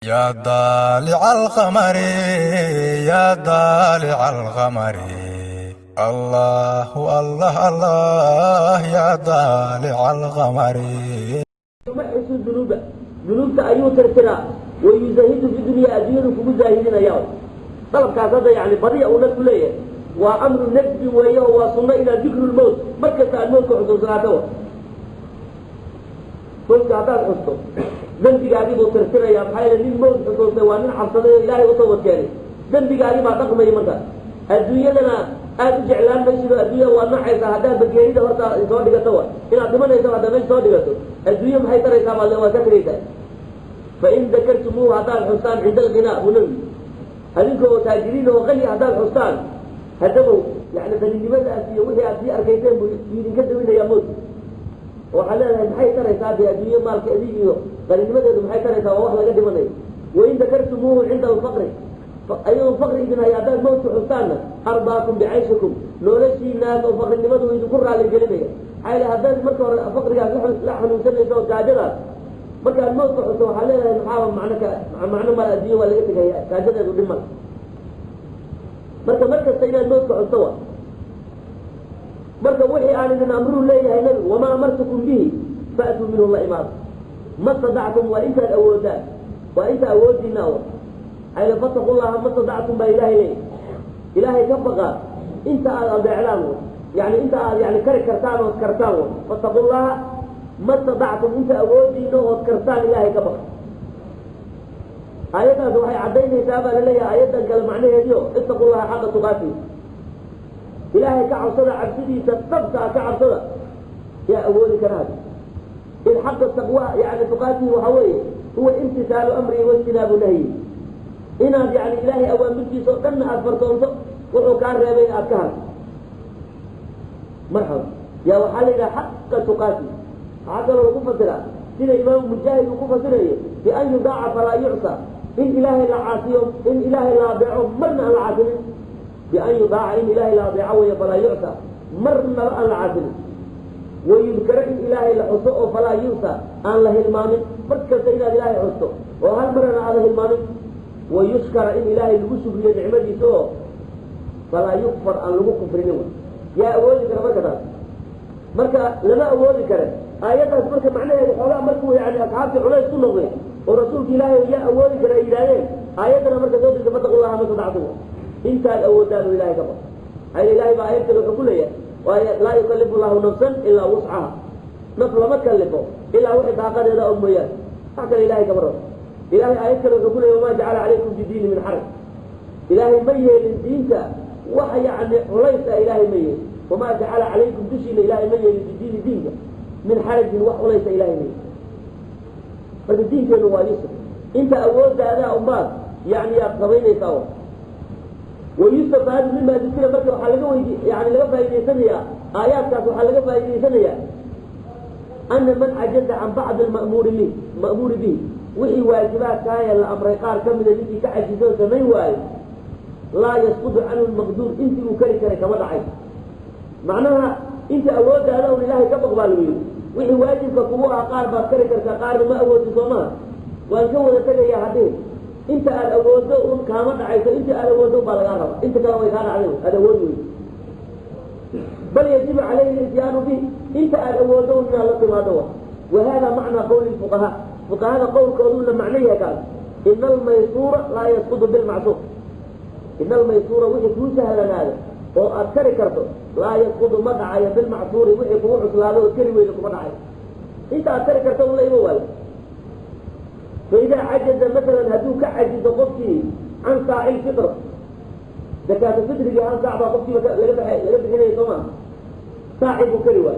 يا ضالع القمر يا ضالع القمر الله الله الله يا ضالع القمر يمحص الذنوب ذنوب أيوه ترترى ويزهد في الدنيا أدينك مزاهدين يوم طلب كذا يعني بريء ونك ليه وأمر النجم وهي وصلنا إلى ذكر الموت مركز الموت وحضور قلت هذا الحصة ذنبي قاعد ترترى يا بحال الموت حضور سوانين حصلنا إلهي وطوت يعني ذنبي قاعد ما تقم يمتى الدنيا لنا أرجع لان مشي الدنيا وأنا عايز هذا بجريد هذا يسوي دكتور هنا أدمان يسوي هذا مش يسوي دكتور الدنيا ما هي ترى يسوي الله وسكريته فإن ذكرتموه هذا الحسان عند الغناء ونبي هذيكوا تاجرين وغني هذا الحسان هدموا يعني فلماذا أسيه وهي أسيه أركيتين ينكدوا إلى يموت وحلالها محي ترى يسوي الدنيا مالك أديه فلماذا محي ترى يسوي واحد قد مني وإن ذكرتموه عند الفقر أيها الفقر إذن هيا الموت حسانا أرضاكم بعيشكم لو نشي الناس وفقر النمط ويذكر على الجلبية حالي هذا المركة الفقر لحن وسنة يسوي تعجلها مركة الموت حسوه حاليها نحاول معنا ما الأدية ولا يتك تعجلها ودمك مركة سينا الموت حسوه مركة وحي آل إن أمروا الله إلهي وما أمرتكم به فأتوا منه الله إمام ما استطعتم وإنت الأودان وإنت أودي الناوة أي فاتقوا الله ما استطعتم بإلهي ليه إلهي كفقا انت الإعلام يعني انت يعني كرتان وكرتان فاتقوا الله ما استطعتم انت أودي نوع وكرتان إلهي كفقا آياتها سوحي عدين حسابا لليه آياتها كالمعنى هديو اتقوا الله حق تقاتل إلهي كعصنا عبسدي تتبقى كعصنا يا أولي كرهد إن حق التقوى يعني تقاتل وحوي هو امتثال أمري واجتناب نهي إناد يعني إلهي أول مدي سوقنا أكبرتون وحكار ريبين أبكار مرحبا يا وحالنا حق تقاتل حتى لو كفتنا سنة إمام مجاهد وكفتنا بأن يضاع فلا يعصى إن إلهي لا عاصيهم إن إلهي لا بيعهم مرنا العاصمين بأن يضاع إن إلهي لا بيعوه فلا يعصى مرنا العاصمين ويذكر إن إلهي لا حصوه فلا يعصى أن له المامن مركز إلى إلهي حصوه وهل مرنا على المامن ويشكر إن إلهي الوسب لنعمته سوء فلا يكفر أن لغو كفرين يا أولي كرة مركة لما أولي كرة آياتها مركة معناها الحولاء مركة يعني أصحابك علاء السنة ورسولك إلهي يا أولي كرة إلهي آياتنا مركة دوتي فاتقوا الله ما تدعطوه انت الأودان إلهي كفر أي إلهي ما آياتك لو كلها لا يكلف الله نفسا إلا وسعها نفس ما تكلفه إلا واحد عقد إلى أميات حتى إلهي كفر إلهي آياتك لو كلها وما جعل عليكم في دين من حرج إلهي ميه للدينك وحي يعني وليس إلهي ميه وما جعل عليكم دشي إلهي ميه للدين دينك من حرج وليس إلهي ميه فالدين كانوا واليسر انت أول هذا أمات يعني أبقبين يساوه ويسر هذا مما ذكر مركب وحلقه يعني لقى فايدة سنية آيات كانت وحلقه فايدة سنية أن من عجز عن بعض المأمور به وحي واجبات هاي الأمر قال كم من الذي كعجزون سمي واجب لا يسقط عنه المقدور انت وكري كما دعيت معناها انت أود هذا لله كبق بالويل وحي واجب فقوها قال بكري قال ما أود صوما وانكون تجي يا حديث انت الأود كما دعيت انت الأود بالغارة انت كانوا يخان عليه هذا أود بل يجب عليه الاتيان به انت الأود من الله ما دوا وهذا معنى قول الفقهاء فهذا قول قولون معنيه قال إن الميسور لا يسقط بالمعصوم إن الميسور وحي كوسها لنا هذا وأذكري كرته لا يسقط مدعي بالمعصور وحي كوعس هذا وذكري ويلكم مدعي انت أذكري كرته ولا يموال فإذا عجز مثلا هدوك عجز قفتي عن ساعي الفطر زكاة الفطر عن ساعة قفتي لقد حين يسمى ساعي بكري وال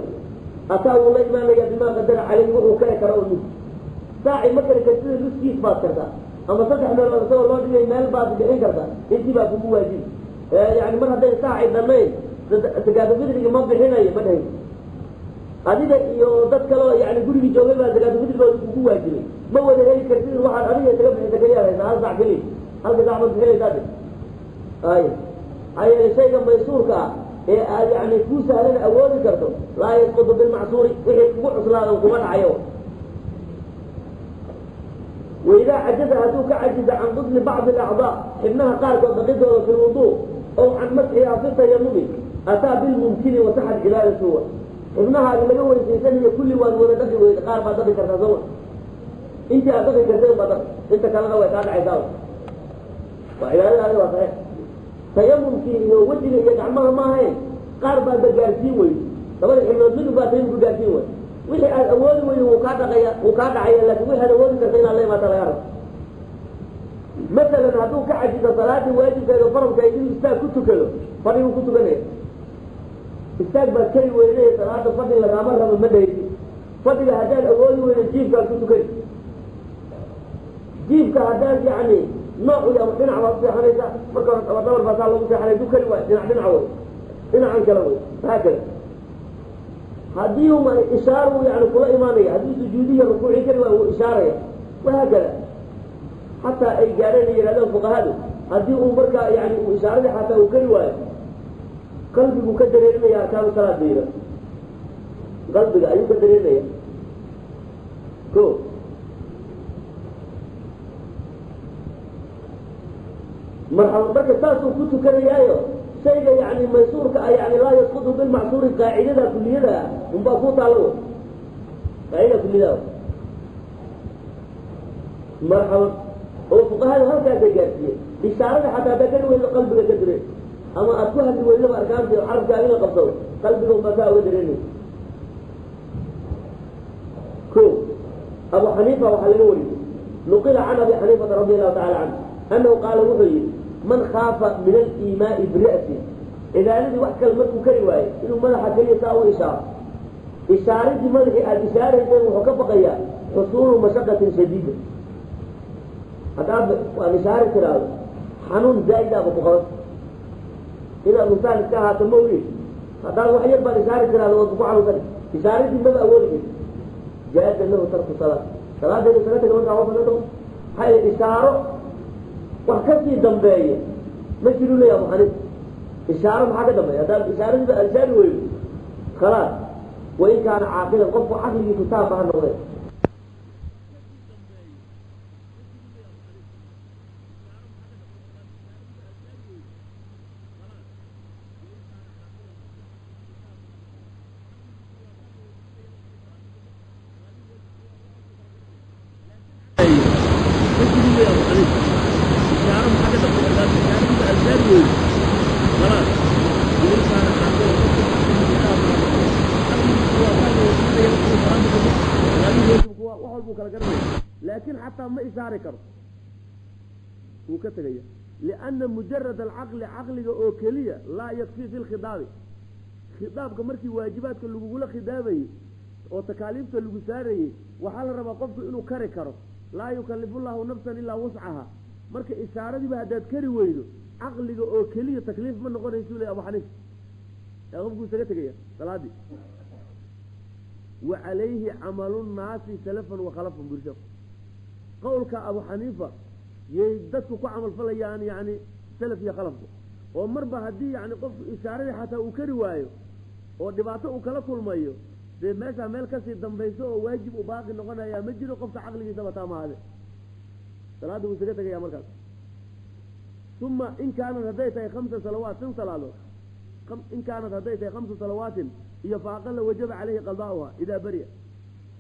أتاه الله إيمان بما قدر عليه وهو كري كرته ساعي مكر كثير لسكيس بات كرتا أما صدح من الرسول الله جل مال بات بحين كرتا انت بقى كم واجب يعني مرة هذا ساعي دمين زكاة الفطر ما بحين أي بدهين هذه يودت كلا يعني قولي بيجوبه ما زكاة الفطر كم واجب ما هو ده هيك كثير واحد أبيه يتقبل يتكيا هذا هذا كلي هذا دعم بحين ذاته أي شيء لما يصور كا يعني فوسه لنا أول كرته لا يسقط بالمعصور وحي كوع صلاة وكمان عيوه وإذا عجز هدوك عجز عن غسل بعض الأعضاء إنها قالت وضغطها في الوضوء أو عن مسحها في التيمم أتى بالممكن وسحب خلال السوء إنها اللي هو الإنسان كل وان ولا دخل ويتقار ما دخل كرتزون أنت أدخل كرتزون ما دخل أنت كان هو يتابع عداوة وإلى هذا هو صحيح تيمم في وجه يجعلها ما هي قارب هذا جالسين وين طبعا إحنا نزيد باتين جالسين وين وحي الأول وين وكاد عيا لكن وحي الأول كرتين الله ما تغيره مثلا هذوك عجز صلاة واجب كذا فرض كذا استاذ كنت كذا فرض كنت كذا استاذ بكري وينه صلاة فرض لما مرة من مدى فرض هذا الأول وين الجيب كان كنت كذا جيب كهذا يعني نوع يا مقنع وصي حريصة مركز أبطال بصال الله مصي حريصة كل واحد دين عوض دين عن كلامه هكذا هذيهم إشارة يعني كل إيمانية هذه سجودية ركوعية كلمة وإشارة وهكذا حتى أي جارين يلادون فقهاء هذه مركا يعني إشارة حتى وكل واحد قلبي مكدر إنه يا كانوا ثلاث ديرة قلبي أيوة مكدر إنه يا كو مرحبا بركة تاسو كنت كريايو شيء يعني ميسور يعني لا يسقط بالمعصور قاعدة كلية من بافوت على قاعدة كلية مرحبا وفقهاء هذا كذا إشارة حتى ذكر ولا قلبك كدري أما أتوه اللي ولا أركان في الحرب كاملة قبضوا قلبهم مساوي دريني كو أبو حنيفة وحلنوري نقل عن أبي حنيفة رضي الله تعالى عنه أنه قال وحي من خاف من الإيماء برأسه إذا الذي وحكى الملك كرواية إنه ملح كريسة أو إشارة إشارة ملح الإشارة وحكى بقيا حصول مشقة شديدة أتعب والإشارة كراه حنون زائدة أبو خلاص إذا مثال كها تموي هذا وحي يبقى الإشارة كراه وضبع له ذلك إشارة ماذا أوله جاءت أنه ترك الصلاة صلاة دين الصلاة كمان تعوض لهم هاي إشارة وحكتي دمباية ما يقولوا لي يا أبو حنيفة إشارة محاكة دمباية هذا إشارة الإنسان وين خلاص وإن كان عاقلا قف عقلي كتاب مع النظر لكن حتى ما إشارة كرو وكتغير لأن مجرد العقل عقل أوكلية لا يكفي في الخطاب خطاب كمركي واجبات اللي بيقول خطابي وتكاليف اللي بيساري وحال ربا قفت إنه كري كرو لا يكلف الله نفسا إلا وسعها مركي إشارة دي بهداد كري ويدو عقل أوكلية تكليف من نقول يسولي أبو حنيف يا غفو سكتغير صلاة وعليه عمل الناس سلفا وخلفا برشف قولك أبو حنيفة يددك كعمل فليان يعني سلف يا خلفه ومربى هدي يعني قف إشارة حتى أكري وايو ودباته أكلا كل مايو دي ماشا ميل كسي دنبيسو واجب وباقي نغنى يا مجد وقفت عقلي سبتا ما هذا ثلاثة وسكتك يا مركز ثم إن كانت هديتها 5 صلوات سن صلاة إن كانت هديتها 5 صلوات هي فأقل وجب عليه قضاؤها إذا برئ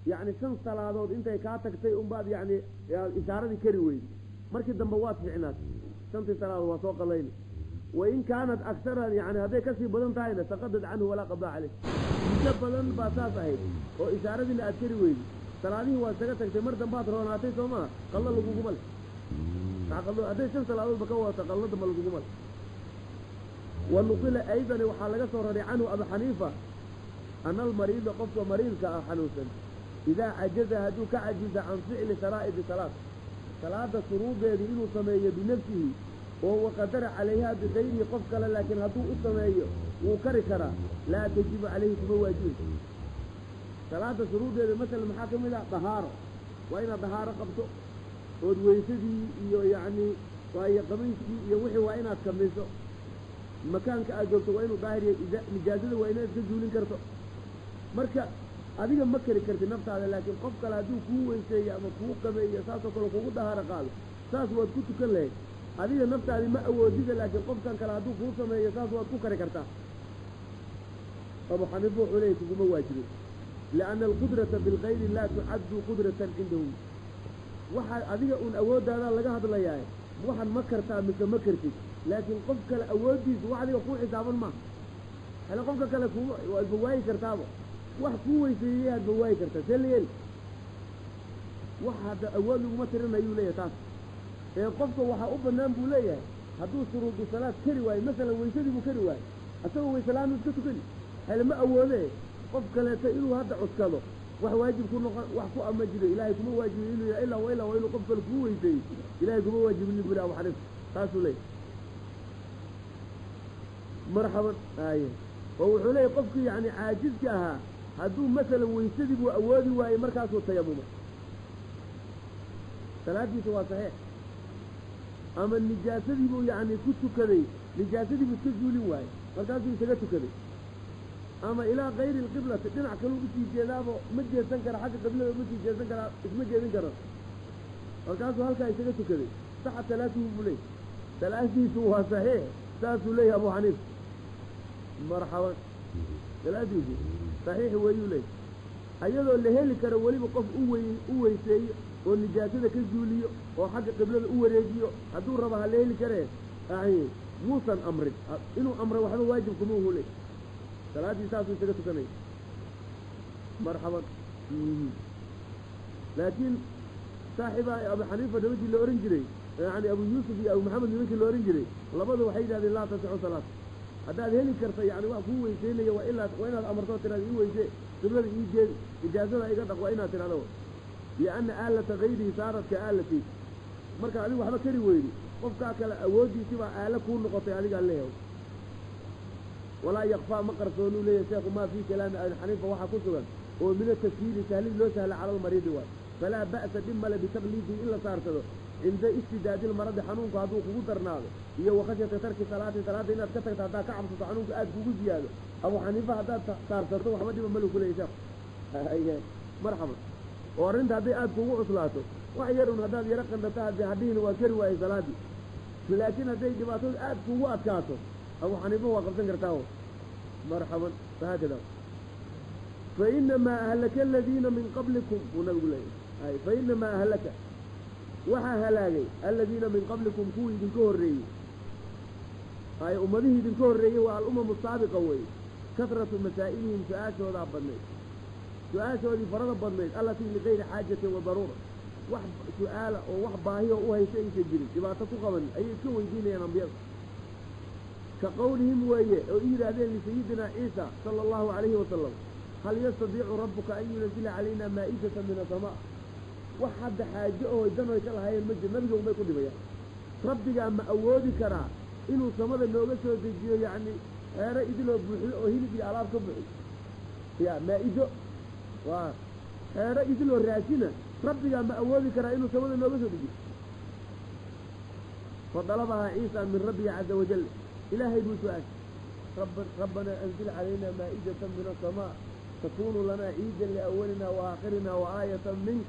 يعني 5 صلوات انت كاتك تي بعد يعني إشارة كري وين مركز دنبوات في عناد 5 صلوات وسوق الليل وإن كانت أكثر يعني هذا كسي بدن تاينة تقدد عنه ولا قضاء عليه جب بدن باساسة هي وإشارة اللي أكري وين صلاته وسكتك تمر دنبات روناتي سوما قال له قمل تعقلوا هذا 5 صلوات بكوة تقلد مل قمل ونقل أيضا وحالك صور عنه أبو حنيفة أن المريض قفت مريض كحنوسا إذا عجز هدوك عجز عن فعل شرائط صلاة شروط يدينه سمية بنفسه وهو قدر عليها بغير قفك لكن هدوء السمية وكركرة لا تجب عليه بواجب صلاة شروط مثل المحاكم إلى طهارة وإن طهارة قبته ودويسدي يعني وهي قميصي يوحي وإن أتكمسه مكان كأجلته وإنه ظاهر إذا مجازله وإنه تجولين كرته مركا adiga ma kari karti naftaada laakiin qof kale hadduu kuu weyseeyo ama kuu qabeeyo saasoo kale kugu dahaaro qaado saas waad ku tukan lahayd adiga naftaadi ma awoodida laakiin qofkan kale hadduu kuu sameeyo saas waad ku kari kartaa abu xaniifa wuxuu leeyahy kuguma waajibin lianna alqudrata bilgayri laa tucaddu qudratan cindahu waxaa adiga uun awoodaadaa laga hadlayaa waxan ma kartaa mise ma kartid laakiin qof kale awooddiisa wax adiga kuu xisaaban maaha hele qofka kale waadba waayi kartaaba wax kuu weyseeyey aadba waayi kartaa see la yeeli wax hadda awood laguma tirin ayuu leeyahay taas ee qofka waxaa u bannaan buu leeyahay hadduu shuruudu salaad kari waayo masalan weysadii buu kari waayo asagoo weysela'aanu iska tukani hele ma awoodee qof kaleeto inuu hadda cuskado wax waajib ku noqon wax ku ama jiro ilaahay kuma waajibin inuu yahay ilaa wa inuu qof kale kuu weyseeyey ilaahay kuma waajibin buu abu xaniifa taasuu leeyahay marxaban aye oo wuxuu leeyahy qofkii yacni caajizka ahaa hadduu masalan weysadii buu awoodi waayey markaasuu tayamuma salaadiisa waa saxiix ama nijaasadii buu yacni ku tukaday nijaasadii buu iska zuulin waayey markaasuu isaga tukaday ama ilaa kayri alqiblati dhinac kaluu usii jeedaabo ma jeedsan kara xagga qiblada uma sii jeedsan karaa isma jeedin karo markaasuu halkaa isaga tukaday saxa salaatuhu buu leeyay salaadiisu waa saxiix saasuu leeyahy abu xaniifa marxaban salaadiisu saxiix weeyuu leeyay ayadoo la heli karo weliba qof u weyseeyo oo nijaasada ka zuuliyo oo xagga qiblada u wareejiyo hadduu raba ha la heli karee muusan amrin inuu amray waxba waajib kuma uhu leey salaaddii saasuu isaga tukanaya marxaban laakiin saaxiba abu xaniifa nimankii la ohan jiray yani abu yuusuf iyo abu maxamed nimankii la ohan jiray labadu waxay yidhahdeen laa tasixu salaat haddaad heli karta yani wax kuu weyseynaya waa inaad amartoo tiraada ii weyse qiblada ii jeedi ijaazada iga dhaq waa inaad tirahdo lianna aalata gayrihi saarat ka aalatiis marka adigu waxba kari weydi qofkaa kale awooddiisi baa aalo kuu noqotay adigaa leeyahay walaa yakfaa ma qarsoonuu leeyahay sheekhu maa fii kalaami abi xaniifa waxaa ku sugan oo min atashiili sahlid loo sahla cala almariidi waay falaa ba'sa dhib male bitaqliidihi in la saarsado cinda istidaadi lmaradi xanuunku hadduu kugu darnaado iyo wakhashyata tarki salaati salaadda inaad ka tagto haddaad ka cabsato xanuunka aada kugu ziyaado abu xaniifa haddaad saarsato waxba dhiba malu ku leeyay sheekh marxaban oo arrinta hadday aada kugu cuslaato wax yar un haddaad yaro qandhata haddii hadhihin waa kari waayey salaaddii laakiin hadday dhibaatadu aada kugu adkaato abu xaniifa waa qabsan kartaa marxaban fahaakada fainamaa ahlaka aladiina min qablikum buu nabigu leeyahay fainamaa ahlaka waxaa halaagay aladiina min qablikum kuwii idinka horreeyey ummadihii idinka horreeyey waa alumamu saabiqa weeye kasratu masaa'ilihim su-aashoodaa badnayd su-aashoodii farada badnayd allatii ligayri xaajatin wa daruura wax su-aala oo wax baahiyo u haysa aysan jirin dhibaato ku qaban ayay iska weydiinayaan ambiyada ka qowlihim weeye oo u yidhaahdeen lisayidina ciisa sala allahu calayhi wasalam hal yastadiicu rabbuka an yunazila calayna maa'idatan min asamaa wax hadda xaajo oo danoy ka lahaayeen ma jir nabiga unbay ku dhibayaan rabbigaa ma awoodi karaa inuu samada nooga soo dejiyo yacni xeero idiloo buuxiyo oo hilib iyo alaab ka buxi ya maa-ido waa xeero idiloo raasina rabbigaa ma awoodi karaa inuu samada nooga soo dejiyo fadalabahaa ciisa min rabbihi caza wajal ilaahay buu su-aashay rabbanaa anzil calayna maa'idatan min asamaa takunu lanaa ciidan liawalina wa aakhirina wa aayatan mink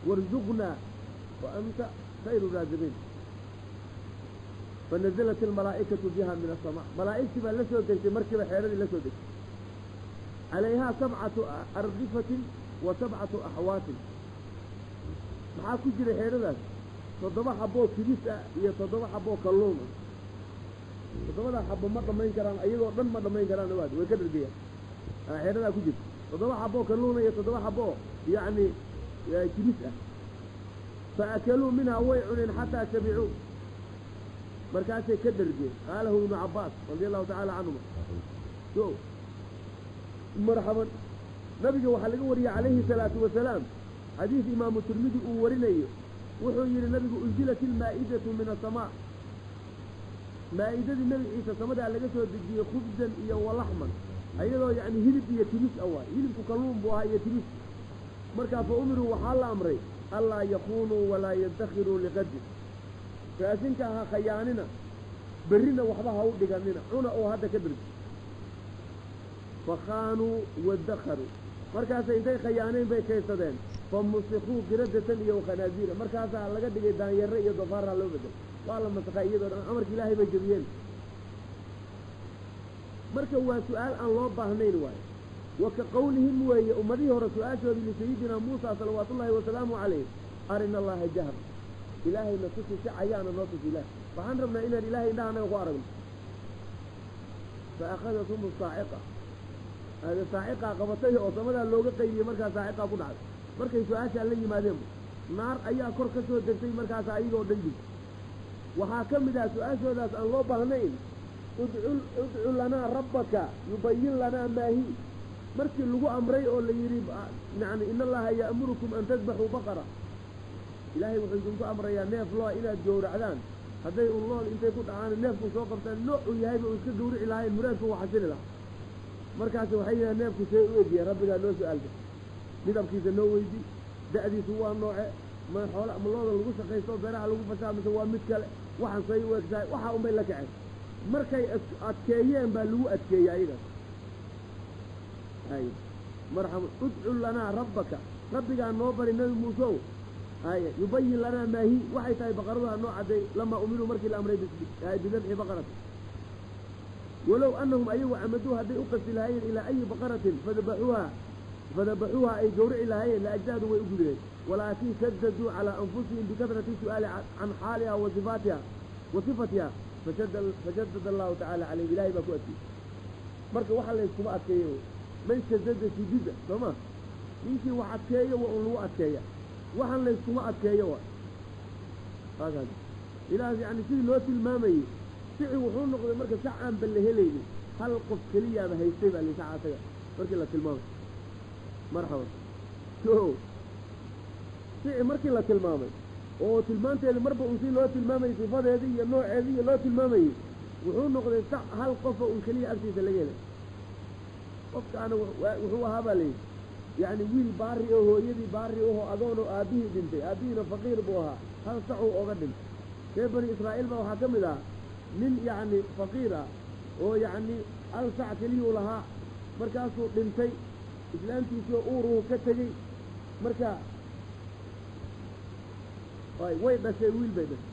warzuqnaa wa anta khayru raasiqiin fanazalat almalaa'ikatu biha min asamaa malaa'igtii baa la soo degtay markiiba xeeradii la soo degtay calayhaa sabcatu ardifatin wa sabcatu axwaatin maxaa ku jiray xeeradaas 7 xaboo kibis ah iyo 7 xaboo kalluun ah 7 xabo ma dhamayn karaan ayagoo dhan ma dhamayn karaan dhawaad way ka dhargayaan xeeradaa ku jirta 7 xaboo kalluun iyo 7 xaboo yacni kibis ah fa akaluu minhaa way cuneen xataa shabicuu markaasay ka dhargeen qaalahu ibnu cabbaas radia allahu tacaala canhuma so marxaban nabiga waxaa laga wariyey calayhi salaatu wasalaam xadiis imaamu tirmidi uu warinayo wuxuu yidhi nabigu unzilat ilmaa'idatu min asamaa maa'idadii nebi ciise samadaa laga soo dejiyey khubsan iyo walaxman ayadoo yacni hilib iyo tibis a waay hilibku kalluun buu ahaa iyo tibis markaa fa umiruu waxaa la amray allaa yakuunuu walaa yadakhiruu liqadin raasinka ha khayaanina berrina waxba ha u dhiganina cuna oo hadda ka dhargi fakhaanuu wadakharuu markaasay intay khayaaneen bay kaydsadeen famusikuu qiradatan iyo khanaasiira markaasaa laga dhigay daanyare iyo dofaaraa loo bedel waa la masakhay iyadoo dhan amarka ilaahay bay jebiyeen marka waa su-aal aan loo baahnayn waayo wa ka qawlihim weeye ummadihii hore su-aashoodii lisayidina muusa salawaatullaahi wasalaamu calayh arina allaha jahr ilaahayna tusi si cayaana noo tusi ilaah waxaan rabnaa inaan ilaahay indhahanaga ku aragno fa akhadathum saaciqa hada saaciqaa qabatay oo samadaa looga qaydiyey markaa saaciqaa ku dhacday markay su-aashaa la yimaadeenba naar ayaa kor ka soo degtay markaasa ayagoo dhan jig waxaa ka mid ah su-aashoodaas aan loo baahnayn udcu lanaa rabbaka yubayin lanaa maahi markii lagu amray oo la yidhi yani in allaha ya'murukum an tadbaxuu baqara ilaahay wuxuu idinku amrayaa neef loo inaad gowracdaan hadday un lool intay ku dhacaan neefku soo qabtaan noocuu yahayba uu iska gawrici lahayn muraadku waa xasili lahaa markaasi waxay yidhaha neefku see u egyahay rabbigaa noo su-aalta midabkiisa noo weydi da'diisu waa nooce ma xoola ma looda lagu shaqaysto beeraha lagu fashaa mise waa mid kale waxaan say u egtahay waxaa unbay la kaceen markay adkeeyeen baa lagu adkeeyey ayagaas hay marxaba udcu lanaa rabbaka rabbigaa noo bari nebi muuseow haya yubayin lanaa maahi waxay tahay baqaraduha noo cadday lamaa umiruu markii la amray bidabxi baqarati walow anahum ayagu camaduu hadday u qasti lahaayeen ilaa ayi baqaratin fadabaxuuha ay gawrici lahaayeen laajdaadu way u gudeen walaakin shadaduu calaa anfusihim bikadrati su'aali can xaaliha wa sifaatiha wa sifatiha fashadada allahu tacaala calayhim ilahay baa ku adkeeyey marka waxa layskuma adkeeyo man shadada shudida soo ma ninkii wax adkeeyo waa un lagu adkeeya waxaan layskuma adkeeyo wa hakaas ilaas yani sidii loo tilmaamayey sici wuxuu noqday marka sac aan ba la helaynin hal qof keliyaaba haystay baa li saca asaga markii la tilmaamay marxaba o sici markii la tilmaamay oo tilmaanteedi marba un si loo tilmaamayey sifadeedii iyo nooceedii iyo loo tilmaamayey wuxuu noqday sac hal qofa un keliya agtiisa laga helay qofkaana wuxuu ahaa baa layidhi yacni wiil baari oo hooyadii baari ahoo adoonoo aabbihii dhintay aabbihiina faqiir buu ahaa hal sacuu oga dhintay reer bani israa'iil baa waxaa ka mid ah nin yacni faqiir ah oo yacni hal sac keliyuu lahaa markaasuu dhintay islaamtiisii oo uuruhu ka tegey marka way dhashay wiil bay dhashay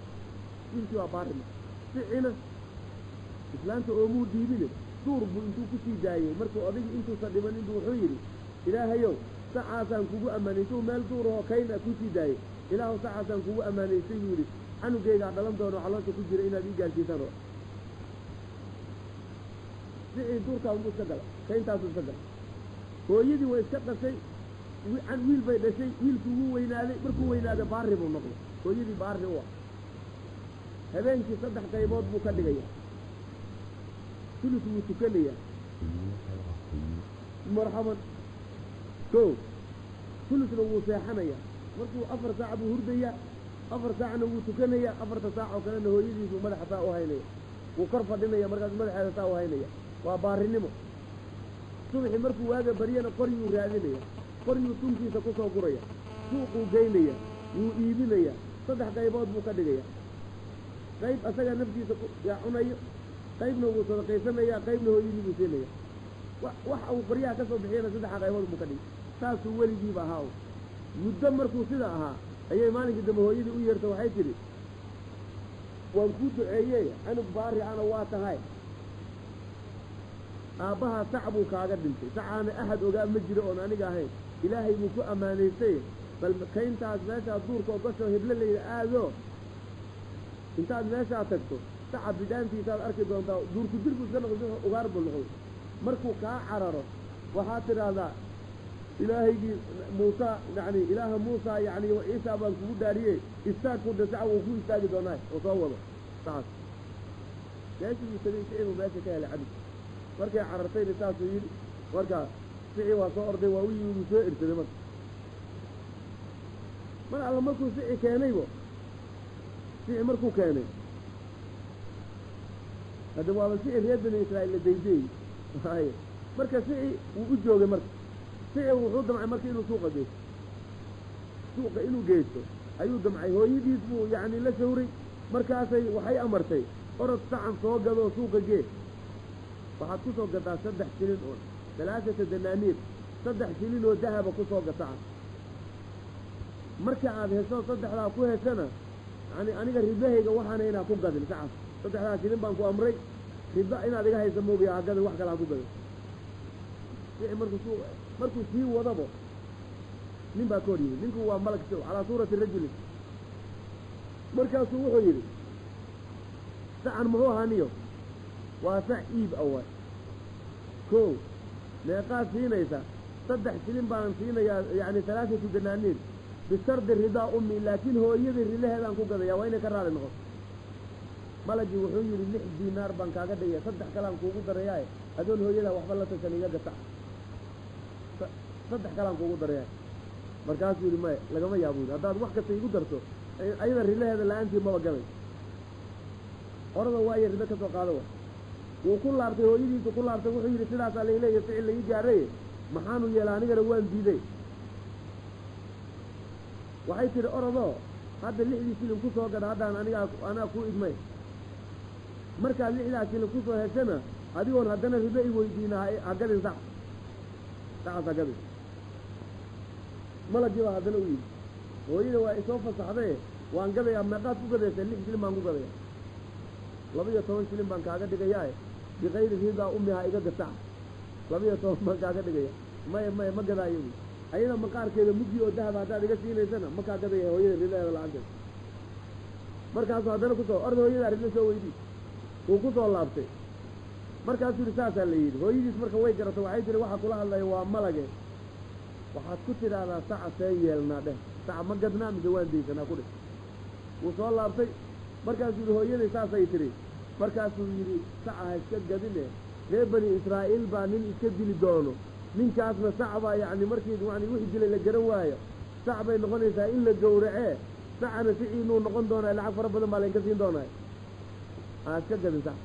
wiilkii waa baarima sicina islaamta oomuu dhiibine duur buu intuu ku sii daayey markuu odagii intuusan dhimanin buu wuxuu yidhi ilaahayow sacaasaan kugu ammaanaysay meel duurahoo kayna ku sii daayey ilaahu sacaasaan kugu ammaanaysay buu yidhi canugaygaa dhalan doono caloosha ku jira inaad ii gaarsiisaan oo sicii duurkaa unbuu iska gala kayntaasuu iska gala hooyadii way iska dhashay wiil bay dhashay wiilkii wuu weynaaday markuu weynaaday baari buu noqday hooyadii baari u ah habeenkii 3 qaybood buu ka dhigaya sulus wuu tukanayaa marxaban ko sulusna wuu seexanayaa markuu 4 saac buu hurdayaa 4 saacna wuu tukanayaa 4 saac oo kalena hooyadiisu madaxa saa u haynaya wuu kor fadhinaya markaas madaxeeda saa u haynaya waa baarinimo subaxii markuu waaga baryana qoryuu raadinaya qoryuu tunkiisa ku soo guraya suuquu geynaya wuu iibinaya 3 qaybood buu ka dhigaya qayb asaga naftiisa cunayo qaybna wuu sadaqaysanaya qaybna hooyadii buu siinaya wax uu qoryaha ka soo bixiyana 3 qaybood buu ka dhigay saasuu weligiiba ahaa muddo markuu sida ahaa ayay maalinkii dambe hooyadii u yeerta waxay tidhi waan kuu duceeyey canug baari ana waa tahay aabbaha sac buu kaaga dhintay sacaana axad ogaa ma jiro oon aniga ahayn ilaahay buu ku ammaanaystay bal kayntaas meeshaad duurka oo gasho heblo layidhi aado intaad meeshaa tagto saca bidhaantiisaad arki doontaa duurku dirbu iska noqdo ugaar buu noqday markuu kaa cararo waxaad tidhaahdaa ilaahaygii muusa yani ilaaha muusa yani ciisa baan kugu dhaariyey istaag ku dhasaca wuu ku istaagi doonaa oo soo wado saas meeshii tagay sicibuu meesha ka helay cabid markay carartayna saasuu yidhi markaa sici waa soo orday waa u yimid uu soo irsaday marka mar alla markuu sici keenaybo sici markuu keenay hadda waaba sici reer bani israa'iil la daydeeyey hay marka sici wuu u joogay marka sici wuxuu damcay marka inuu suuqa inuu geysto ayuu damcay hooyadiis buu yacni la shawray markaasay waxay amartay orod sacan soo gadoo suuqa gee waxaad ku soo gadaa 3 shilin oo 3 danaaniir saddex shilin oo dahaba ku soo gata marka aad hesho saddexdaa ku heshana yani aniga ribahayga waxaana inaa ku gadin sacas saddexdaa shilin baan ku amray riba inaad iga haysa moogiya ha gadin wax kale ha ku gadin markuu sii wadabo nin baa ka hor yimid ninku waa malag calaa suurati rajulin markaasuu wuxuu yidhi sacan muxuu ahaa niyo waa sac iib awal ko meeqaad siinaysa saddex shilin baan siinayaa yani talaatatu danaaniir bishardi ridaa ummi laakiin hooyadii rilaheedaan ku gadayaa waa inay ka raali noqoto malagii wuxuu yidhi 6 diinaar baan kaaga dhigaya saddex kalaan kuugu darayaaye adoon hooyadaa waxba la tashan iga gata saddex kalaan kuugu darayaaye markaasuu yidhi maya lagama yaabuud haddaad wax kasta igu darto ayada rilaheeda la-aantii maba gaday orada waayo rido ka soo qaado wa wuu ku laabtay hooyadiisu ku laabtay wuxuu yidhi sidaasaa laileeya ficil laii gaaraye maxaanu yeela anigana waan diiday waxay tidhi orodoo hadda 6dii shilin ku soo gada haddaan anaa kuu idmay markaad 6daa shilin ku soo heshana adigoon haddana ribo i weydiina ha gadin sacaas ha gadin malagii baa haddana u yidhi hooyada waa isoo fasaxdaye waan gadayaa meeqaad ku gadaysa 6 shilin baan ku gadaya 12 shilin baan kaaga dhigayaae bikayri ridaa ummihaa iga gasac 12 baan kaaga dhigaya maya ma gadaayo ayada maqaarkeeda mugdi oo dahaba haddaad iga siinaysana ma kaa gadaya hooyada ridaheeda la-aanteed markaasuu haddana kusoo orda hooyadaa ridla soo weydii wuu ku soo laabtay markaasuu yidhi saasaa la yidhi hooyadiis marka way garatay waxay tihi waxa kula hadlaya waa malage waxaad ku tidhaahdaa saca see yeelnaa dheh saca ma gadnaa mise waan daysanaa ku dheh wuu soo laabtay markaasuu yidhi hooyaday saasay tidhi markaasuu yidhi saca ha iska gadine reer bani israa'iil baa nin iska dili doono ninkaasna sac baa yacni markii yani wixii dilay la garan waayo sac bay noqonaysaa in la gowracee sacana siciinuu noqon doonaa lacag fara badan baa laynka siin doonaa ha iska gadin sac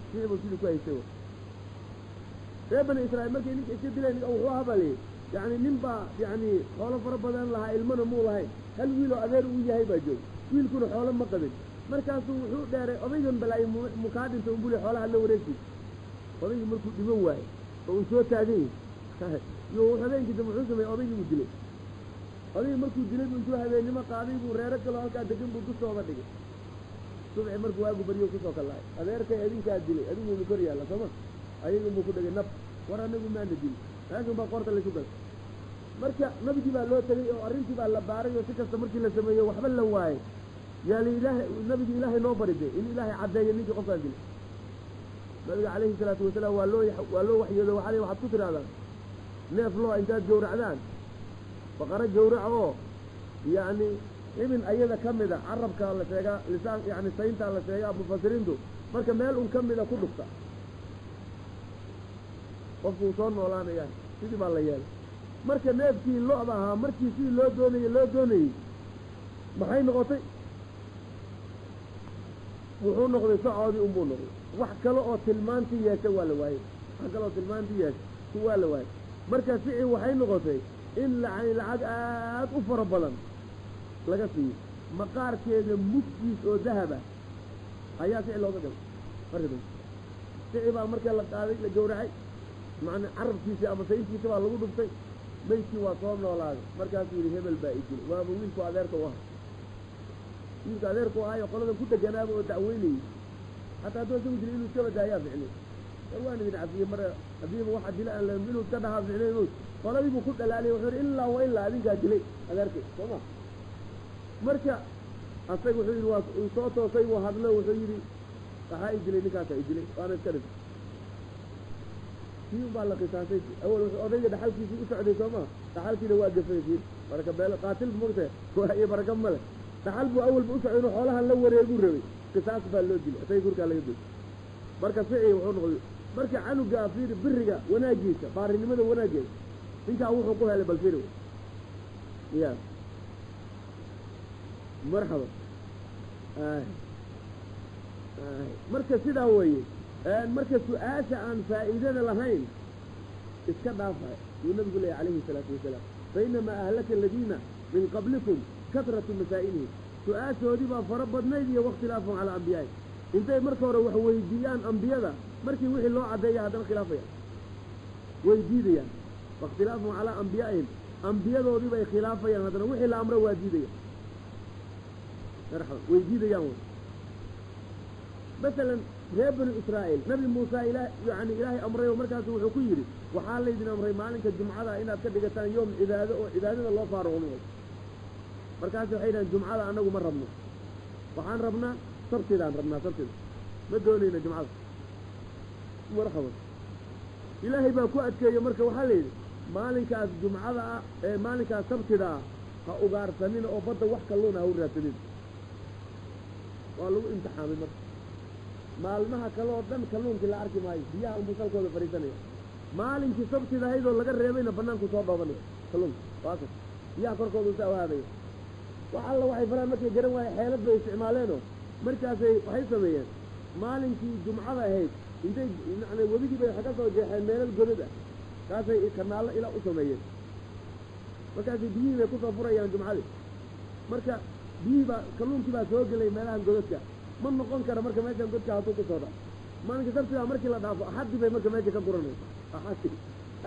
sicii buu sidii ku haystay reer bani israa'iil markay ninka iska dileen wuxuu habaliyey yani nin baa yani xoolo fara badan lahaa ilmana muu lahayn hal wiiloo adeer uu yahay baa joog wiilkuna xoolo ma qabin markaasuu wuxuu dheeray odaygan balaayi mukaa dhinta unbuli xoolaha la wareegtay odaygii markuu dhiban waayo oo uu soo taagan yahay iyo habeenkii dambe wuxuu sameeyey odaygii buu dilay odaygii markuu dilay buu intuu habeennimo qaaday buu reero kaloo halkaa degan buu dushooda dhigay subci markuu waagu baryo kusoo kallahay adeerkay adinkaa dilay adiguunu kor yaalla sooma ayagun buu ku dhigay nab war anagu maana dili laakin baa qoorta laysu galay marka nabigii baa loo tegay oo arrintii baa la baaray oo si kasta markii la sameeyo waxba la waayey yaa la ilaahay nabigii ilaahay noo baride in ilaahay caddeeyo ninkii qofkaa dilay nabiga calayhi salaatu wasalaam waa loo waxyoodo waxaad ku tidhahdaan neef loo intaad gowracdaan baqaro gowraca oo yacni ibin ayada ka mida carabkaa la sheegaa lisaan yani sayntaa la sheegaa mufasiriintu marka meel un ka mida ku dhufta qofkuu soo noolaanayaan sidii baa la yeelay marka neefkii lo-da ahaa markii sidii loo doonayey maxay noqotay wuxuu noqday socoodii unbuu noqday wax kale oo tilmaantii yeesha waa la waayey wax kale oo tilmaantii yeesha waa la waayey marka sicii waxay noqotay in lacag aad u fara badan laga siiyo maqaarkeeda mugdiis oo dahaba ayaa sici looga galay marka dambe sici baa markaa la qaaday la gowracay macnaa carabkiisii ama sayntiisa baa lagu dhuftay maydkii waa soo noolaaday markaasuu yidhi hebel baa idilay waaba wiilku adeerka u ahaa wiilka adeerka u ahaayo qoladan ku deganaaba oo dacweynayey hataa hadduu isagu dilay inuu iska badaayaa ficnay war waan idin cafiyey mar haddiiba waxa dila aan lahayn inuu iska dhahaa ficnay inuu qoladii buu ku dhalaaliyay wuxuu yidhi ilaa wa ilaa adinkaa dilay adeerkay soo ma marka asaga wuxuu yidhi waa uu soo toosay wuu hadlo wuxuu yidhi waxaa i dilay ninkaasaa i dilay waana iska dhintay kii baa la qisaasay awal wuxuu odayga dhaxalkiisii u socday soo maa dhaxalkiina waa gafay kii baraka beelo qaatil moogtahay iyo baraka male dhaxal buu awalba u socday inuu xoolahan la wareeguu rabay qisaas baa loo dilay asaga gurkaa laga doy marka sicii wuxuu noqday marka canuga fiiri biriga wanaagiisa baarinimada wanaageeda ninkaa wuxuu ku helay bal fiiri ya marxaba marka sidaa weeye marka su-aasha aan faa'iidada lahayn iska dhaafay yuu nabigu leeyahy calayhi salaatu wasalaam fainamaa ahlaka aladiina min qablikum kasratu masaa'ilihim su-aashoodii baa fara badnayd iyo wakhtilaafum calaa ambiyaa'i intay marka hore wax weydiiyaan ambiyada markii wixii loo caddeeya haddana khilaafaya way diidayaan واختلافهم على أنبيائهم أنبياء ذي بي خلافا هذا وحي الأمر واجدية مرحبا ويجيدية مثلا reer banu israa'iil nabi muuse yani ilaahay amray oo markaas wuxuu ku yidhi waxaa laydin amray maalinka jumcada inaad ka dhigataan yoom cibaado oo cibaadada loo faaruqno markaas waxay yidhahdeen jumcada annagu ma rabno waxaan rabnaa sabtidaan rabnaa sabtida ma doonayna jumcada marxaba ilaahay baa ku adkeeyo marka waxaa layidhi maalinkaas jumcada ah ee maalinkaas sabtida ah ha ugaarsanina oo badda wax kalluuna ha u raadsanin waa lagu imtixaamay marka maalmaha kale oo dhan kalluunkii la arki maayo biyaha unbuu salkooda fadhiisanaya maalinkii sabtida ahayd oo laga reebayna banaanku soo dhoobanaya kalluunka waaka biyaha korkooda usa ahaadaya wax alla waxay faraan markay garan waaye xeelad bay isticmaaleenoo markaasay waxay sameeyeen maalinkii jumcada ahayd intay yani webigii bay waxa ka soo jeexeen meelal godad ah kaasay kanaallo ilaa u sameeyeen markaasay biyihii bay kusoo furayaan jumcadii marka biyihii baa kalluunkii baa soo gelay meelahan godadka ma noqon kara marka meeshan godka hadduu ku soo dhaco maalinka sabtigaa markii la dhaafo axadii bay marka meesha ka guranaysa axadii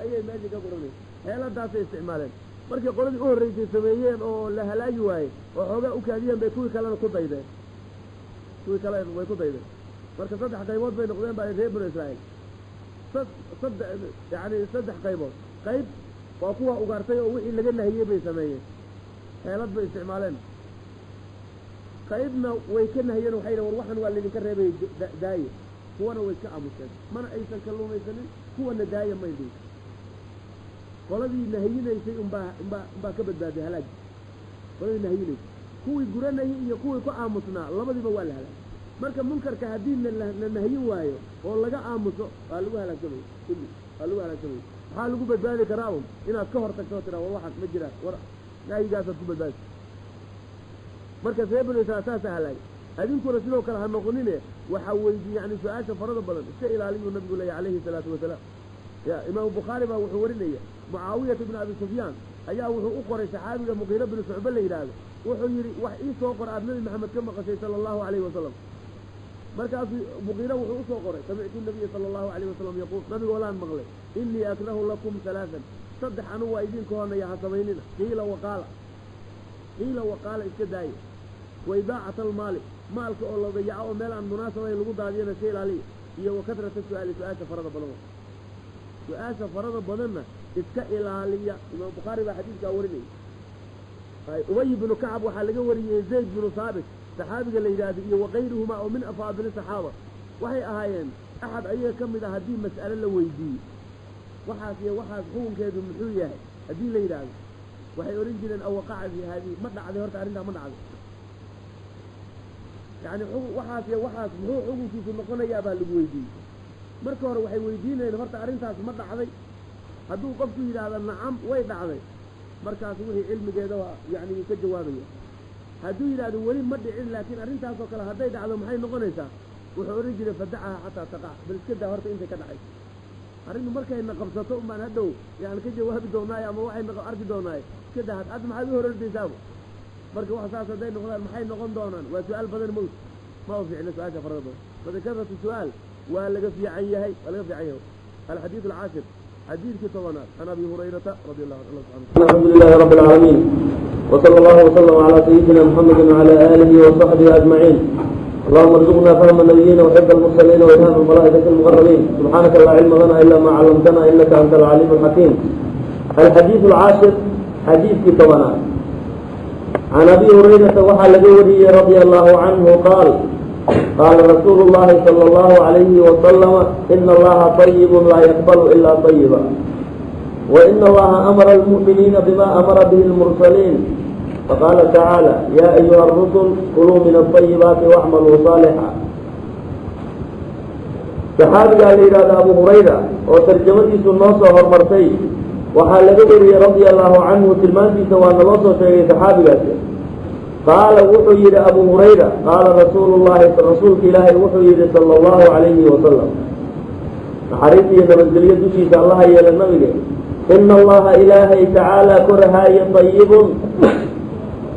ayay meesha ka guranaysa xeeladaasay isticmaaleen markii qoladii u horreysay sameeyeen oo la halaagi waayey oo xoogaa u kaadiyeen bay kuwii kalena ku daydeen kuwii kale way ku daydeen marka saddex qaybood bay noqdeen baa reer banu israa'iil yani saddex qaybood qayb waa kuwa ugaartay oo wixii laga nahiyey bay sameeyeen xeelad bay isticmaaleen qaybna way ka nahiyeen waxay yidhahen war waxan waa laydinka reebay daaye kuwana way iska aamuseen mana aysan kalluumaysanin kuwana daaya may dhihin qoladii nahiyinaysay unbaa ka badbaaday halaagi qoladii nahiyinaysay kuwii guranayay iyo kuwii ku aamusnaa labadiiba waa la halaagay marka munkarka haddii la nahiyin waayo oo laga aamuso waa lagu halaagsamay kulli waa lagu halaagsamay maxaa lagu badbaadi karaa un inaad ka hor tagtoo tiraa war waxaas ma jiraan war nahyigaasaad ku badbaadi marka reer banu israa'iil saasa halaagay adinkuna sidoo kale ha noqonine waxaa weydiiyey yani su-aasha farada badan iska ilaaliyuu nabigu leeyahy calayhi salaatu wasalaam ya imaamu bukhaari baa wuxuu warinaya mucaawiyata ibnu abi sufyaan ayaa wuxuu u qoray saxaabiga muqiira binu shucbe la yidhaahdo wuxuu yidhi wax ii soo qor aad nabi maxamed ka maqashay sala allahu calayhi wasalam markaasuu muqiira wuxuu usoo qoray samictu nabiya sala allahu calayhi wasalam yaquul nabigoolaan maqlay inii akrahu lakum halaahan saddex anugu waa idinka honaya ha samaynina qiila waqaala iska daaya waidaacata almaali maalka oo la dayaco oo meel aan munaasabayn lagu daadiyana iska ilaaliya iyo wakadrata su-aali su-aasha farada badan su-aasha farada badanna iska ilaaliya imaam bukhaari baa xadiidkaa warinaya ubay binu kacab waxaa laga wariyey zayd binu saabit saxaabiga la yidhaahdo iyo wakayruhumaa oo min afaadili saxaaba waxay ahaayeen axad ayaga ka mid ah haddii mas'ale la weydiiyo waxaas iyo waxaas xukunkeedu muxuu yahay haddii la yidhaahdo waxay odhan jireen awaqaca fi haadii ma dhacday horta arrintaa ma dhacday yani waxaas iyo waxaas muxuu xukunkiisu noqonayaa baa lagu weydiiyey marka hore waxay weydiinayeen horta arrintaas ma dhacday hadduu qofku yidhaahda nacam way dhacday markaas wixii cilmigeeda yani wuu ka jawaabaya hadduu yidhahdo weli ma dhicin laakiin arrintaasoo kale hadday dhacdo maxay noqonaysaa wuxuu odhan jiray fadacaha xataa taqac bal iska daa horta intay ka dhacay arrintu markayna qabsato umbaan hadhow yani ka jawaabi doonaayo ama waxayna arki doonaayo iska daa hadda maxaad u horordaysaaba marka wax saas hadday noqdaan maxay noqon doonaan waa su-aal badan mawt ma u fiicna su-aasha farada badan fadakaratu su-aal waa laga fiican yahay alxadiid alcaashir xadiidkii tobanaad can abi hurayrata radi allahu anhu alxamdu lilahi rabbi alcaalamiin وصلى الله وسلم على سيدنا محمد وعلى آله وصحبه أجمعين اللهم ارزقنا فهم النبيين وحب المرسلين وإلهام الملائكة المقربين سبحانك لا علم لنا إلا ما علمتنا إنك أنت العليم الحكيم الحديث العاشر حديث كتبنا عن أبي هريرة وحل جوري رضي الله عنه قال رسول الله صلى الله عليه وسلم إن الله طيب لا يقبل إلا طيبا وإن الله أمر المؤمنين بما أمر به المرسلين فقال تعالى يا أيها الرسل كلوا من الطيبات واعملوا صالحا صحابي قال لي أبو هريرة وترجمتي سنوسة هرمرتي وحال جوري رضي الله عنه تلمانتي سوى نوسة شيء صحابي قال وحي أبو هريرة قال رسول الله رسول إلهي وحي صلى الله عليه وسلم حريصي نمزلية دوشي الله يا النبي إن الله إلهي تعالى كرهاي طيب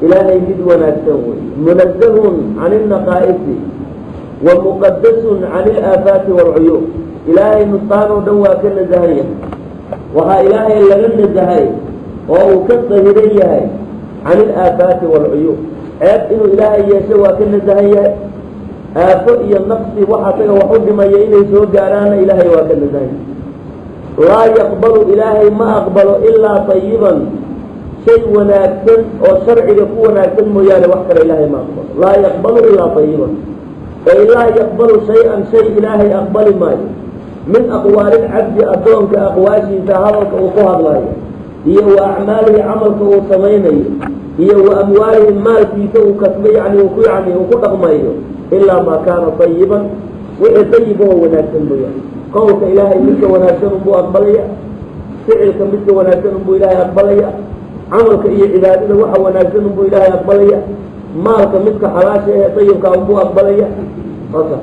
إلهي جدونا التوي منزه عن النقائص ومقدس عن الآفات والعيوب إلهي نطان دوا كل زهية وها إلهي لغن الزهي وهو كالظهيري يهي عن الآفات والعيوب عيب إنه إلهي يسوى كن الزهي آفئي النقص وحسن وحد ما يإلي سوى جارانا إلهي وكن الزهي لا يقبل إلهي ما أقبل إلا طيبا شيء وناكسن وشرع يكون وناكسن ميال وحكر إلهي ما أقبل لا يقبل إلا طيبا فإله يقبل شيئا شيء إلهي أقبل ماي من أقوال العبد أدون كأقواشي تهارك وقوها الله هي وأعماله عملك وصميني هي وأمواله المال فيته وكسبه يعني وكل مايه إلا ما كان طيبا وطيبه وناكسن ميال قولك إلهي مثل وناكسن بو أقبليا فعلك مثل وناكسن بو إلهي أقبليا عملك إيه عبادته وحا وناكسن بو إلهي أقبليا مالك مثل حلاشة طيبك أبو أقبليا فصح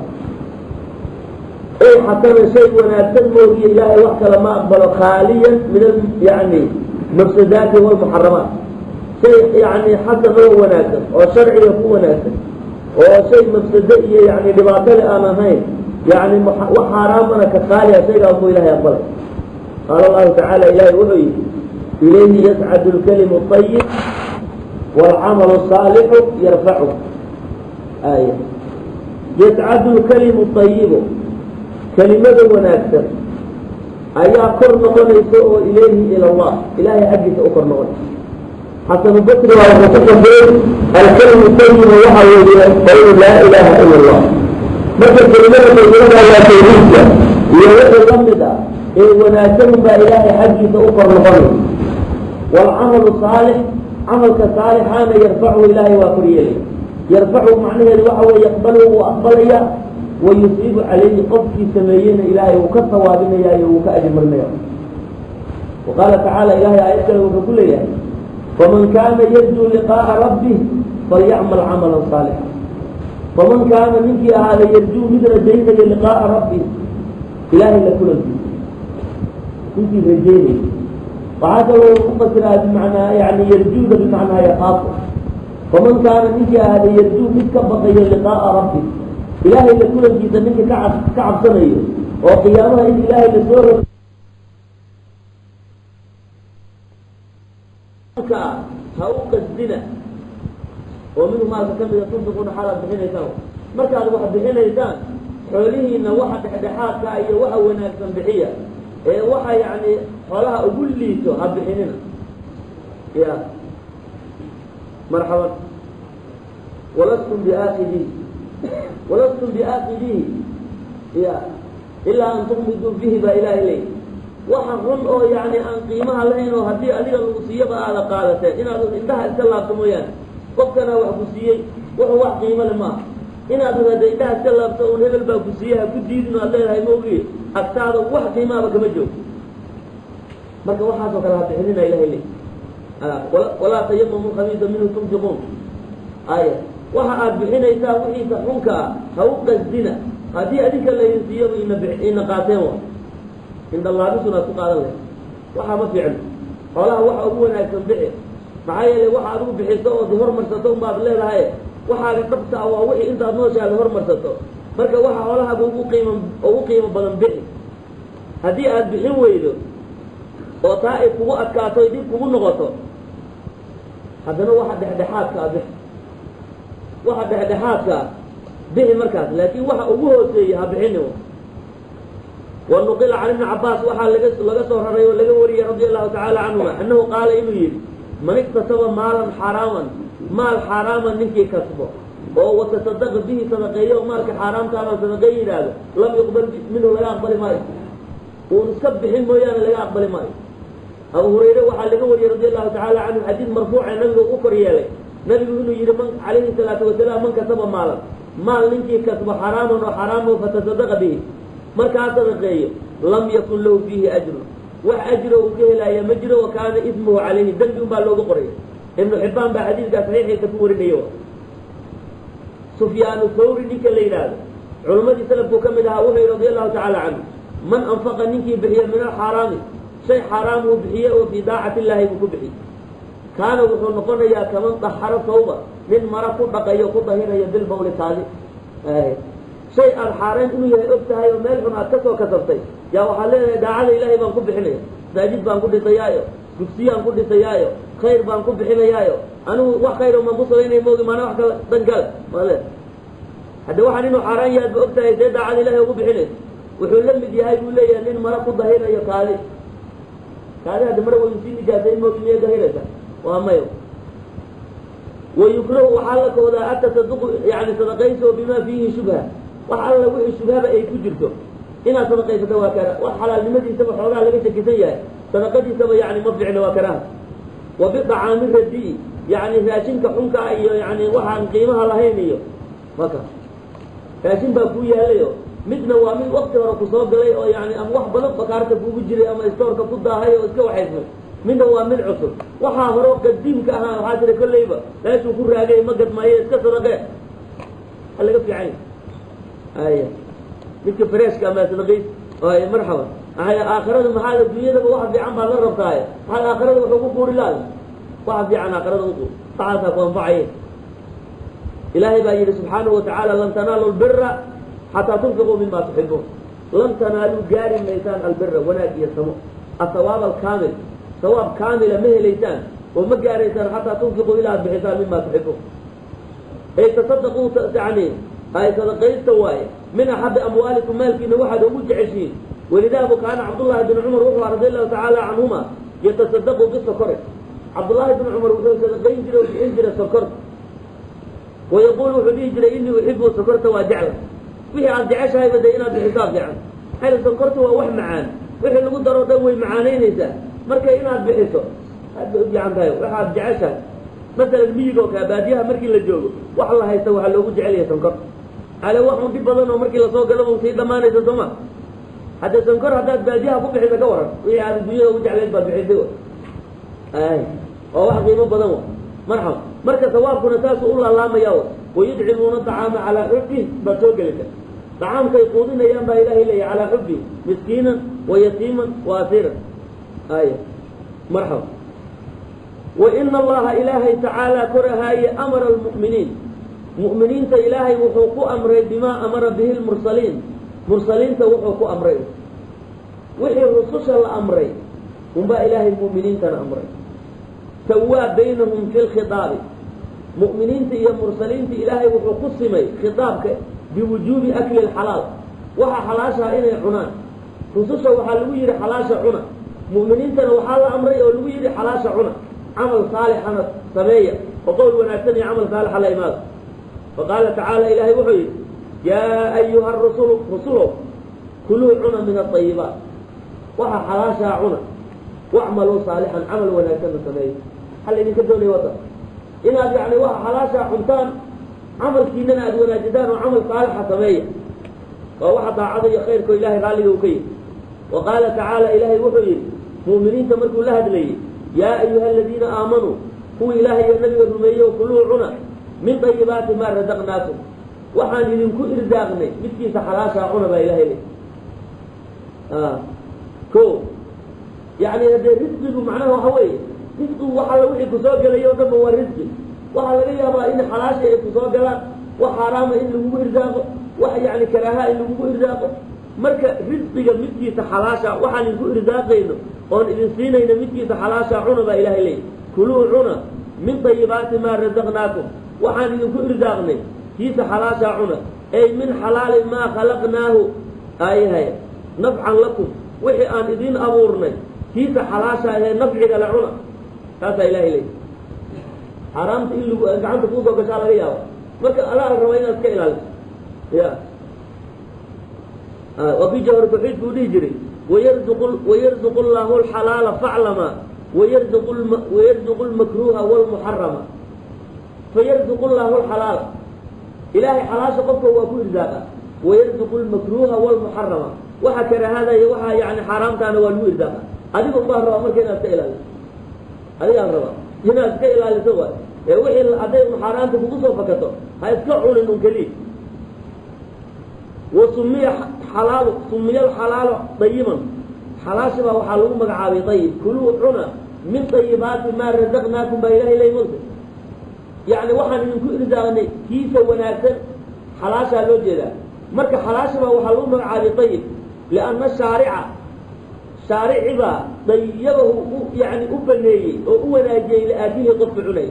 إيه حسن شيء وناكسن بو إلهي وحكا لما أقبل خاليا من يعني مفسدات والمحرمات شيء يعني حسن هو وناكسن وشرعي هو وناكسن وشيء مفسدئي يعني لباطل آمامين يعني وحرامنا كخالية شيء أبو إلهي أقبل قال الله تعالى إلهي وحي إليه يسعد الكلم الطيب والعمل الصالح يرفعه آية يسعد الكلم الطيب كلمة وناكسر أيها كرنا من يسوء إليه إلى الله إلهي أجل سأكر نغني حسن البصري وحسن الكلم الطيب وحوي قول لا إله إلا الله مثل كلمة طيبة لا تريد يوجد الغمدة وناكسر بإلهي أجل سأكر نغني والعمل الصالح عملك صالح أنا يرفعه إلهي وأكريه يرفعه معناه الوحوى يقبله وأقبله ويصيب عليه قفك سميين إلهي وكالثوابين إلهي وكأجمرنا وقال تعالى إلهي آياتك وكل إلهي فمن كان يرجو لقاء ربه فليعمل عملا صالحا فمن كان منك هذا يرجو مثل جيدا لقاء ربه إلهي لكل الدين كنت رجيني وهذا هو مفسر هذا بمعنى يعني يرجو بمعنى يخاف فمن كان منك هذا يرجو منك بقي لقاء ربه إلهي لكل الجيد منك كعب سنيه وقيامها إن إلهي لسوره هوق الزنا ومنه ما تكمل تنطقون حالة بحين يساو مركز واحد بحين يسان حوله إن واحد حدحات كأي واحد وناكسا بحية waxa yani xoolaha ugu liito ha bixinina ya marhaban walastum biaakidihi ya ilaa an tuqmidu bihi baa ilahay leey waxa run oo yani aan qiimaha lahayn oo haddii adiga lagu siiyaba aada qaadateen inaad indhaha iska laabto mooyaane qofkana wax ku siiyey wuxuu wax qiimo le maaha inaad hada indhaha iska laabto un hebel baa ku siiyey ha ku diidin aad leedahay maogi agtaada wax qiimaaba kama joogo marka waxaasoo kale ha bixinina ilahay leey walaa tayamamu khabiisa minhu tunfiquun aya waxa aad bixinaysaa wixiisa xunka ah ha u qasdina haddii adinka laydin siiyaba ina qaateen wa indalaabisuna ad ku qaadan lahay waxaa ma fiicno xoolaha waxa ugu wanaagsan bixi maxaa yeelay waxa adigu bixiso ood hormarsato unbaad leedahay waxaaga dhabta ah waa wixii intaad nooshaada hormarsato marka waxa xoolahaaga ugu qiimo badan bixi haddii aad bixin weydo oo taa ay kugu adkaato dib kugu noqoto haddana waxa dhexdhexaadka ah bixi waxa dhexdhexaadka ah bixi markaas laakiin waxa ugu hooseeya ha bixini ونقل عن ابن عباس وحال لقصه الرأي ولقوري رضي الله تعالى عنهما أنه قال إنه يلي من اكتسب مالا حراما مال حراما نكي كسبه وتصدق به صدقيه ومالك حرام كان صدقيه هذا لم يقبل منه لا يقبل ماي ونسبح الميان لا يقبل ماي أبو هريرة وحال لقوري رضي الله تعالى عنه حديث مرفوع عن نبي أكر يلي نبي إنه يلي من عليه الصلاة والسلام من كسب مالا مال نكي كسب حراما وحراما فتصدق به markaa sadaqeeyo lam yakun lahu fiihi ajrun wax ajro uu ka helaya ma jiro wa kaana ismuhu calayhi dembi un baa looga qoraya ibnu xibbaan baa xadiidkaa saxiixiisa ku warinayo sufyaanu thawri ninka la yidhaahdo culammadii salafkuu ka mid ahaa wuxuu yidhi radia allahu tacaala canhu man anfaqa ninkii bixiya min alxaaraami shay xaaraam uu bixiye oo fii daacati illaahi buu ku bixiy kaana wuxuu noqonayaa kaman daxaro tawba nin mara ku dhaqayo ku dahirayo bilbawli taadi shay aada xaareen inuu yahay og tahay oo meel xun aad ka soo kasabtay yaa waxaad leedahay daacada ilaahay baan ku bixinaya masaajid baan ku dhisayaayo dugsiyaan ku dhisayaayo khayr baan ku bixinayaayo anigu wax khayro maan ku samaynay moogi maana wax kale dan kale male hadda waxaan inuu xaaraan yahay ba og tahay see daacada ilaahay ugu bixinayso wuxuu la mid yahay buu leeyahay nin mara ku dahirayo kaadi hadda mara way sii nijaasay moogi miyay dahiraysa waa mayo wayukrahu waxaa la koodaa atasaduqu yani sadaqayso bima fiihi shubha wax alla wixii shubhaba ay ku jirto inaad sadaqaysato waa kara wax xalaalnimadiisaba xoogaa laga shakisan yahay sadaqadiisaba yani ma fiicna waa karaha wa biطacaami radii yani raashinka xunkaa iyo yani waxaan qiimaha lahayn iyo maka raashin baa kuu yaalayo midna waa mid wakti hore kusoo galay oo yani ama wax badan bakaarta kuugu jiray ama istoorka ku daahay oo iska waxaysmay midna waa mid cusub waxaa hore qadiimka ahaa waxaa jira kolleyba meeshuu ku raagay ma gadmaaye iska sadaqee ha laga fiican aya midka freeshka ama sadaqays ay marxaba aakhirada maxaa adduunyadaba waxa fiican baad la rabtaaye maxaad aakhirada wuxuu ku buuri lahay waxa fiican aakhirada uku waxaasaa ku anfacaye ilaahay baa yidhi subxaanahu watacaala lan tanaalu lbira xataa tunfiquu mima tuxibuun lan tanaaluu gaari maysaan albira wanaag iyo samo asawaab alkaamil sawaab kaamila ma helaysaan oo ma gaaraysaan xataa tunfiquu ilaa ad bixisaan mima tuxibuun ay tasadaquu yani ay sadaqaysta waaye min axabi amwaalikum maalkiina waxaad ugu jeceshiin walidaabu kaana cabdullaahi bin cumar wuxuu radi allahu tacaala canhuma yatasadaqu bisokore cabdullaahi bin cumar wuxuu sadaqayn jiray oo bixin jiray sokor wayaquul wuxuu dhihi jiray inii uxibu sokorta waa jecla wixii aad jeceshahayba dee inaad bixisaa fiican xayla sokorta waa wax macaan wixii lagu daroo dhan way macaanaynaysaa marka inaad bixiso aad bay u fiican tahay waxaad jeceshahay masalan miyigoo kaa baadiyaha markii la joogo wax la haysta waxaa loogu jecel yahay sonkor ale waxun dhib badan oo markii lasoo galaba sii dhammaanaysa sooma haddee sonkor haddaad baadiyaha ku bixisa ka waran wixii aad adduunyada ugu jeclayd baad bixisay ay oo wax qiimo badan wa marxaba marka sawaabkuna saasuu u laalaamaya wayudcimuuna acaama calaa xubbi baad soo gelisa dacaamkay quudinayaan baa ilahay leeyahy calaa xubbi miskiinan wa yatiiman wa asiiran aya marxaba waina allaha ilaahay tacaala korahaaye amara almu'miniin mu'miniinta ilaahay wuxuu ku amray bimaa amara bihi lmursaliin mursaliinta wuxuu ku amray wixii rususha la amray unbaa ilaahay mu'miniintana amray sawaa baynahum fi lkhitaabi mu'miniinta iyo mursaliinta ilaahay wuxuu ku simay khitaabka biwujuubi akli lxalaal waxa xalaashaha inay cunaan rususha waxaa lagu yidhi xalaasha cuna mu'miniintana waxaa la amray oo lagu yidhi xalaasha cuna camal saalixana sameeya oo qowl wanaagsan iyo camal saalixa la imaada faqaala tacaala ilaahay wuxuu yidhi yaa ayuha rusulu rusulow kuluu cuna min aayibaat waxa xalaashaa cuna wacmaluu saalixan camal wanaagsanna sameeya hal idinka doonaya wada inaad yani waxa xalaashaa cuntaan camalkiinana aada wanaajidaan oo camal saalixa sameeya waa waxa daacada iyo khayrkao ilahay raalliga uu ka yihi wa qaala tacaala ilaahay wuxuu yidhi mu'miniinta markuu la hadlayey yaa ayuha aladiina aamanuu kuwa ilaahay iyo nabiga rumeeyo kuluu cuna min ayibaati maa razaqnaakum waxaan idinku irsaaqnay midkiisa xalaashaa cuna baa ilahay le ko yani haddee risqigu macnaha waxa weeye risqigu wax alla wixii kusoo gelayo o dhanba waa risqi waxaa laga yaabaa in xalaasha ay kusoo galaan wax xaaraama in lagugu irsaaqo wax yani karaaha in lagugu irsaaqo marka risqiga midkiisa xalaasha waxaan idinku irsaaqayno oon idin siinayna midkiisa xalaashaa cuna baa ilahay leeyahy kuluu cuna min ayibaati maa razaqnaakum waxaan idinku irsaaqnay kiisa xalaashaa cuna ay min xalaali maa khalaqnaahu ayahay nafcan lakum wixii aan idin abuurnay kiisa xalaasha ahee nafciga la cuna taasaa ilahay leeyahy xaaraamta in lagu gacanta kuusoo gashaa laga yaabo marka alaa la rabaa inaad iska ilaaliso ya waa kii jawhar tawxiid buu dhihi jiray wayarzuqu llahu alxalaala faclama wayarzuqu lmakruuha walmuxarama fayarzuqu llahu alxalaala ilaahay xalaasha qofka waa ku irsaaqa wayarzuqu lmakruuha walmuxarama waxa karaahada iyo waxa yani xaaraamtaana waa lagu irsaaqa adiga ubaa rabaa marka inaad iska ilaaliso adigaa rabaa inaad iska ilaaliso waay ee wixii hadday xaaraanta kugu soo fakato ha iska cunin un keliya wasumiya alxalaalu dayiban xalaasha baa waxaa lagu magacaabay ayib kuluu cuna min ayibaati maa razaqnaakum baa ilahay lay mulka yani waxaan idinku irsaaqnay kiisa wanaagsan xalaashaa loo jeedaa marka xalaasha baa waxaa lagu magacaabay ayib lianna shaarici baa dayabahu yani u baneeyey oo u wanaajiyey liaakilihi qofka cunay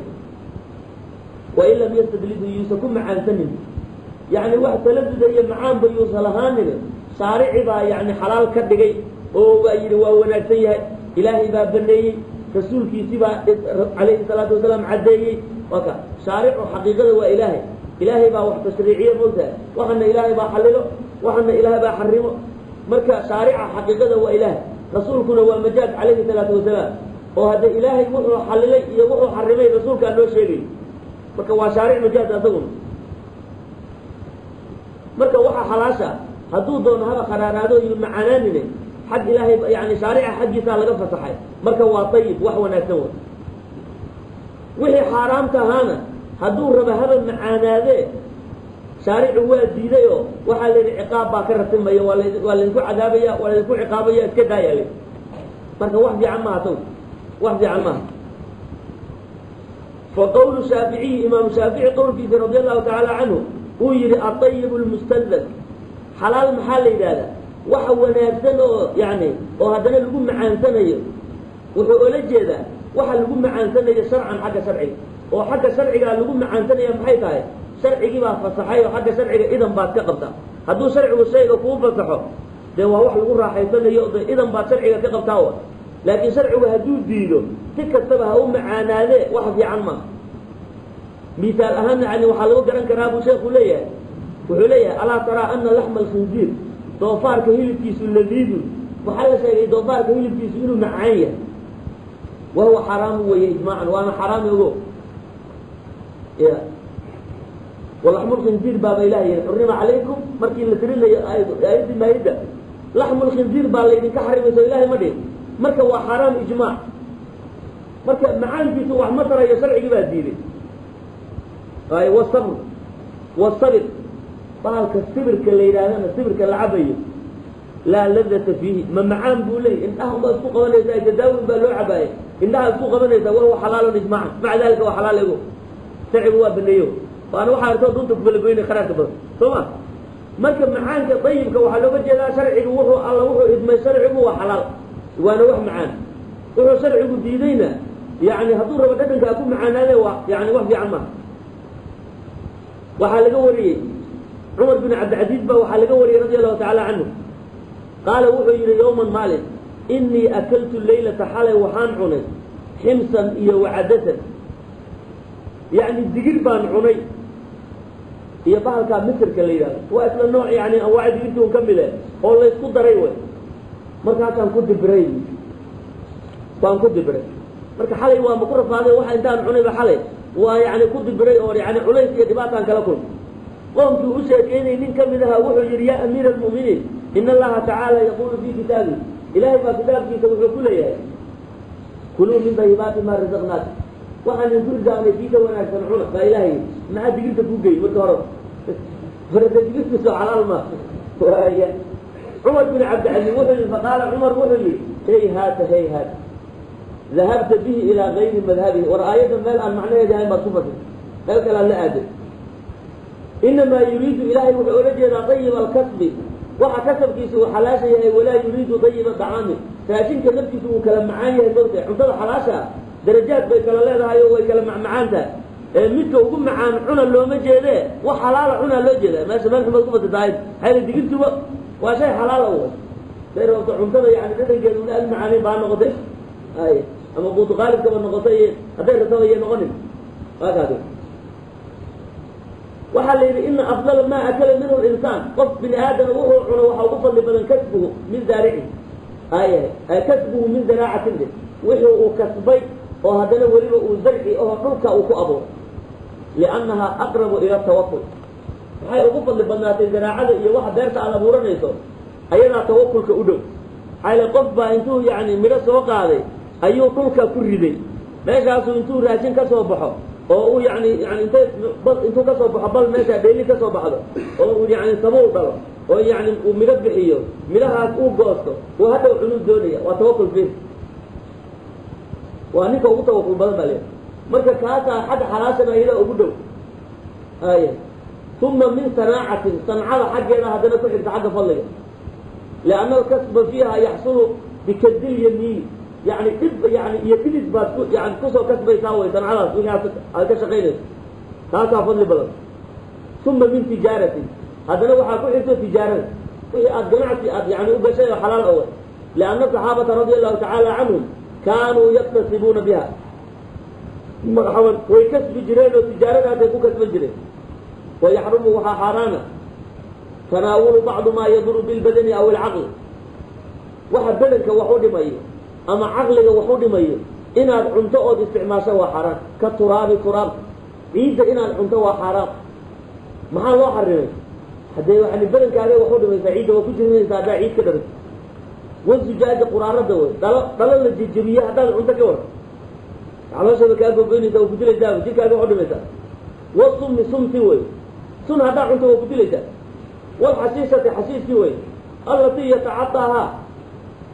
wain lam yastadlidhu yuusa ku macaansanin yani wax taladuda iyo macaanba yuusa lahaanin shaarici baa yani xalaal ka dhigay oo waa yidhi waa wanaagsan yahay ilaahay baa baneeyey rasuulkiisii baa calayhi salaatu wasalaam caddeeyey waa ka shaaricu xaqiiqada waa ilaahay ilaahay baa wax tashriiciya moogtahay waxana ilaahay baa xalilo waxana ilaahay baa xarimo marka shaarica xaqiiqada waa ilaahay rasuulkuna waa majaaz calayhi salaatu wasalaam oo hadda ilaahay wuxuu xalilay iyo wuxuu xarimay rasuulkaa noo sheegay marka waa shaaric majaaz asaguna marka waxa xalaasha hadduu doono haba qaraaraado iyo macaanaanine xag ilaahay yani shaarica xaggiisaa laga fasaxay marka waa ayib wax wanaagsan wa wixii xaaraamta ahaana hadduu raba haba macaanaadee shaaricu waa diiday oo waxaa la yidhi ciqaab baa ka ratimaya waa laydinku cadaabaya waa laydinku ciqaabaya iska daaya l marka wax fiican maaha taw wax fiican maaha fa qawlu shaaficiyi imaamu shaafici qowlkiisa radia allahu tacaala canhu uu yihi aطayib lmustandad xalaal maxaa la yidhahdaa waxa wanaagsan oo yani oo haddana lagu macaansanayo wuxuu ola jeedaa waxa lagu macaansanayo sharcan xagga sharciga oo xagga sharcigaa lagu macaansanaya maxay tahay sharcigii baa fasaxay oo xagga sharciga idan baad ka qabtaa hadduu sharcigu shayga kuu fasaxo dee waa wax lagu raaxaysanayo de idan baad sharciga ka qabtaa wa laakiin sharcigu hadduu diido si kastaba ha u macaanaadee wax fiican maaha misaal ahaan yani waxaa lagu garan karaa buu sheekhu leeyahay wuxuu leeyahay alaa taraa ana laxma alkhinziir doofaarka hilibkiisu ladiidun waxaa la sheegay doofaarka hilibkiisu inuu macaan yahay wahuwa xaraamu weeye ijmaacan waana xaraami ogo ya walaxmu lkhinziir baaba ilaha yihi xurima calaykum markii la tirinayo aayadii maayida laxmu lkhinziir baa laydinka xarimayso ilahay ma dhihin marka waa xaraam ijmaac marka macaankiisu wax ma tarayo sharcigii baa diiday ay wasabr wasabir baalka sibirka la yidhaahdana sibirka la cabayo laa ladata fiihi ma macaan buu leeyay indhaha unbaa isku qabanaysaa tadaawin baa loo cabaaya indhaha isku qabanaysaa wahuwa xalaalun ijmaacan maca dalika waa xalaal ego sharcigu waa baneeyo waana waxaa artoo dunta kubalagoynay kharaarka badan soo ma marka macaanka dayibka waxaa looga jeedaa sharcigu wuxuu alla wuxuu idmay sharcigu waa xalaal waana wax macaan wuxuu sharcigu diidayna yani hadduu rabo dhadhankaa ku macaanaade waa yani wax fiican maaha waxaa laga wariyey cumar bin cabdilcaziiz ba waxaa laga wariyey radi allahu tacaala canhu qaala wuxuu yihi yowman maalin inii akaltu laylata xalay waxaan cunay ximsan iyo wacadasan yani digir baan cunay iyo bahalkaa misirka la yidhahdo waa isla nooc yani anwaaca digirti un ka mid e oo laysku daray way markaasaan ku dibiray waan ku dibiray marka xalay waa maku rafaaday waxa intaan cunayba xalay waa yani ku dibiray oo yani culays iyo dhibaataan kala kulma qoomkii u sheekeynay nin ka mid ahaa wuxuu yihi yaa amiira almu'miniin in allaha tacaala yaqulu fii kitaabi ilahay baa kitaabkiisa wuxuu ku leeyahay kuluu min dayibaati maa razaqnaaka waxaan idinku risaaqnay kiisa wanaagsan cuna baa ilaahay maxaa digirta kuu gey marka hore horata digirtiiso xalaal ma waaya cumar bin cabdilcaziiz wuxuu yihi faqaala cumar wuxuu yihi hayhaata hayhaata dahabta bihi ilaa gayri madhabihi war aayadda meel aan macnaheeda ahayn baad ku fasir meel kale aan la aaday inamaa yuriidu ilaahay wuxuu ola jeedaa dayiba alkasbi waxa kasabkiisa uu xalaasha yahay walaa yuriidu dayiba dacaami raashinka naftiisa uu kala macaan yahay moogtahay cuntada xalaasha darajaad bay kala leedahay oo way kala macmacaan tahay midka ugu macaan cuna looma jeedee wax xalaala cunaa loo jeeda meesha meel xumaad ku fasirtahayd hayla digirtuba waa shay xalaala u say rabto cuntada yani dhadhankeeda una almacaanayn baa noqotay ay ama buutuqaalibkaba noqotay hadday rataba iyo noqonin waa kaas waxaa la yidhi ina afdala maa akala minhu linsaan qof bini aadama wuxuu cuno waxaa ugu fadli badan kasbuhu min zaarici kasbuhu min zaraacatin de wixii uu kasbay oo haddana weliba uu zarci oo dhulka uu ku abuuro liannahaa aqrabu ila tawakul waxay ugu fadli badnaatay zaraacada iyo waxa beerta aad abuuranayso ayadaa tawakulka u dhow xayle qof baa intuu yani midho soo qaaday ayuu dhulka ku riday meeshaasuu intuu raashin ka soo baxo oo uu yani intuu ka soo baxo bal meesha dheeli ka soo baxdo oo uu yani sabuul dhalo oo yani uu midho bixiyo midhahaas uu goosto uu hadhow cunuu doonaya waa tawakul fi waa ninka ugu tawakul badan baa leeyahay marka kaasaa xagga xalaashana iyadaa ugu dhow aya uma min sanaacatin sancada xaggeeda haddana ku xigta xagga fadliga lianna alkasba fiiha yaxsulu بكد اليمين يعني يكذب بس يعني كسر كسب يساوي صنعة على كشقين هذا فضل بلد ثم من تجارة هذا لو حكوا حسوا تجارة جماعة يعني وبشيء حلال أول لأن الصحابة رضي الله تعالى عنهم كانوا يكتسبون بها مرحبا ويكسب جرين وتجارة هذا يكون كسب جرين ويحرمها حراما تناول بعض ما يضر بالبدن أو العقل واحد بدنك وحود ميه أما عقلك وحود ميه إن العنتو استعماشه حرام كالتراب تراب إذا إن العنتو حرام ما الله حرمه حتى يعني بدنك هذا وحود ميه سعيد وكل من سابع عيد كده والزجاج قرارة دول طلع الجبية هذا العنتو كور على شبكة أبو بيني ده وبدل ده وجيك هذا وحود ميه والصم صم سوي صن هذا عنتو وبدل ده والحشيشة حشيش سوي التي يتعطاها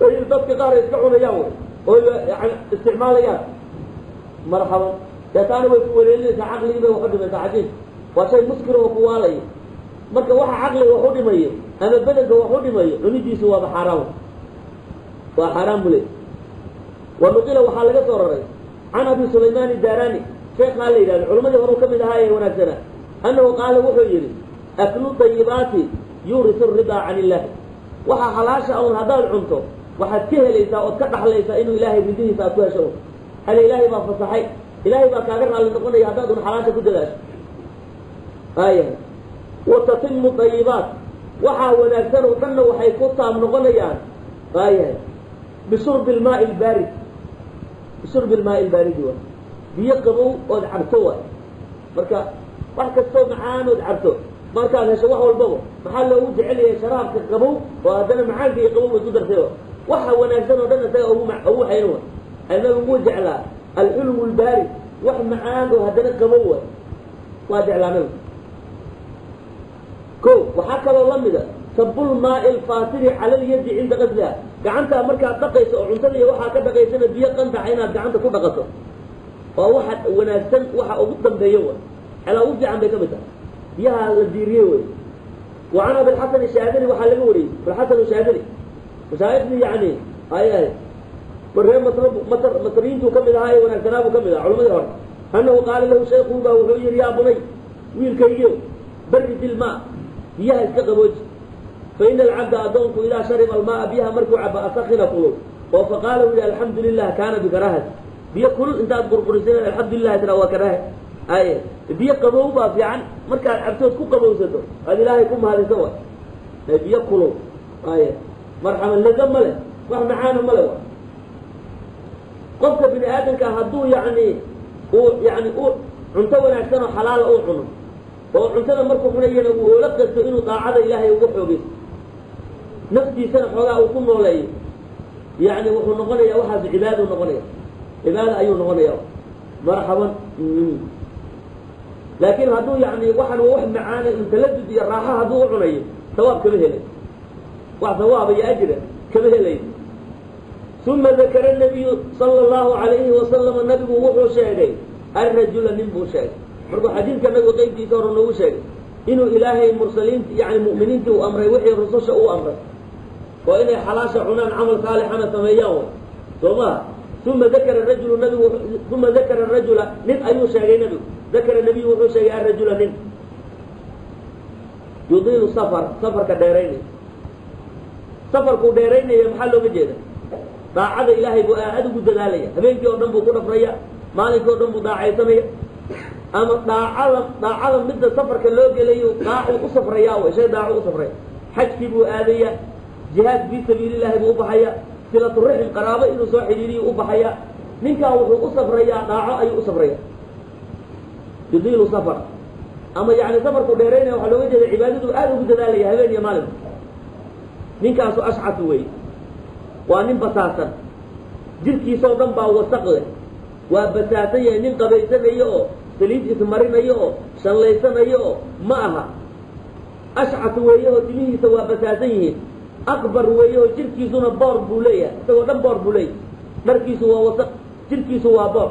ضبط قار يسكعون يوم يعني استعماليات مرحبا يتاني ويقول لي عقلي ما وحد من تعجيز وشيء مسكر وقوالي مركا واحد عقلي وحد ميه انا بدك وحد ميه ونجي سوا بحرام وحرام لي ونقيل وحال لغا سورري عن ابي سليمان الداراني شيخ قال لي العلماء يقولوا كم هاي وناسنا انه قال وحو يري اكل الطيبات يورث الرضا عن الله waxa xalaasha oo hadaad cunto waxaad ka helaysaa oo ka dhaxlaysaa inuu ilaahay bidihiisa ku hesho hal ilaahay baa fasaxay ilaahay baa kaaga raali noqonaya hadaad xalaasha ku dadaasho aaya wa tatimmu tayyibat waxa wanaagsan oo dhanna waxay ku taam noqonayaan aaya bishurb al-ma'i al-barid bishurb al-ma'i al-barid biyo qabow oo cabto marka wax kasto macaan oo cabto marka hesho wax walba maxaa loogu jecel yahay sharaabka qabow oo hadana macaanka iyo qabow isku dartay waxa wanaagsan oo dhan isaga ugu hayno ana ugu jeclaa al-ulm al-barid wax macaan oo hadana qabow waa jeclaanay ko waxa kale oo lamida sabul ma'i al-fatiri ala al-yad inda qadla gacanta marka dhaqayso oo cuntada iyo waxa ka dhaqaysana biyo qandax inaad gacanta ku dhaqato oo waxa wanaagsan waxa ugu dambeeyo ala ugu fiican bay ka mid tahay بيها الديريوي وعن ابي الحسن الشاذلي وحال لوري الحسن الشاذلي وشايفني يعني اي مرهم مطرين تو كم هاي وانا كلامه كم علماء الهر انه قال له شيخ ابو وحير يا بني ويل كيو برد الماء بيها اسقبوج فان العبد اظنك اذا شرب الماء بها مركوع اسخن قلوب فقال له الحمد لله كان بكراهه بياكل انت قرقرسين الحمد لله ترى وكراهه اي biyo qabow baa fiican markaad cabtood ku qabowsato aad ilaahay ku mahadiso waa biyo kulo ay marxaban laga male wax macaan male qofka bini aadamka haduu yani cunto wanaagsan oo xalaal oo cuno oo cuntada markuu cunayana uu la qasto inuu daacada ilaahay ugu xoogaysto naftiisana xoogaa uu ku nooleeyo yani wuxuu noqonayaa waxaas cibaado noqonaya cibaado ayuu noqonayaa marxaban لكن هذو يعني واحد وواحد معانا تلذذ يا راحة هذو عنيه ثواب كم هلي وثواب يا أجر كم هلي ثم ذكر النبي صلى الله عليه وسلم النبي وهو شاهدين الرجل نبو شاهد برضو حديث كان نقول قيد يثور انه شاهد انه الهي المرسلين يعني مؤمنين وامره وحي الرسول او امره وان حلاشه عنان عمل صالح انا سمياه ثم ذكر الرجل النبي ثم ذكر الرجل من اي شاهدين نبي ذكر النبي وحو شيء الرجل من يضيل سفر كديرين سفر كديرين يا محله بجيده daacada ilaahay buu aad ugu dadaalaya habeenkii oo dhan buu ku dhafraya maalintii oo dhan buu daacaysanaya ama daacada midda safarka loo gelayo daacu u safraya oo shay daacu u safray xajkii buu aadaya jihaad fi sabilillah buu baxaya silatu rahim qaraabo inuu soo xiriiriyo u baxaya ninka wuxuu u safraya daaco ayuu u safraya yudilu safar ama yani safarku dheereynaya waxa looga jeedaa cibaadadu aad ugu dadaalaya habeen iyo maalin ninkaasu ashcatu wey waa nin basaasan jirkiisa oo dhan baa wasaq leh waa basaasan yahay nin qabaysanayo oo saliid ismarinayo oo shalleysanayo oo ma aha ashcatu weeye oo timihiisa waa basaasan yihiin akbar weeye oo jirkiisuna boor buu leeyahay isagoo dhan boor buu leeyahay dharkiisu waa wasaq jirkiisu waa boor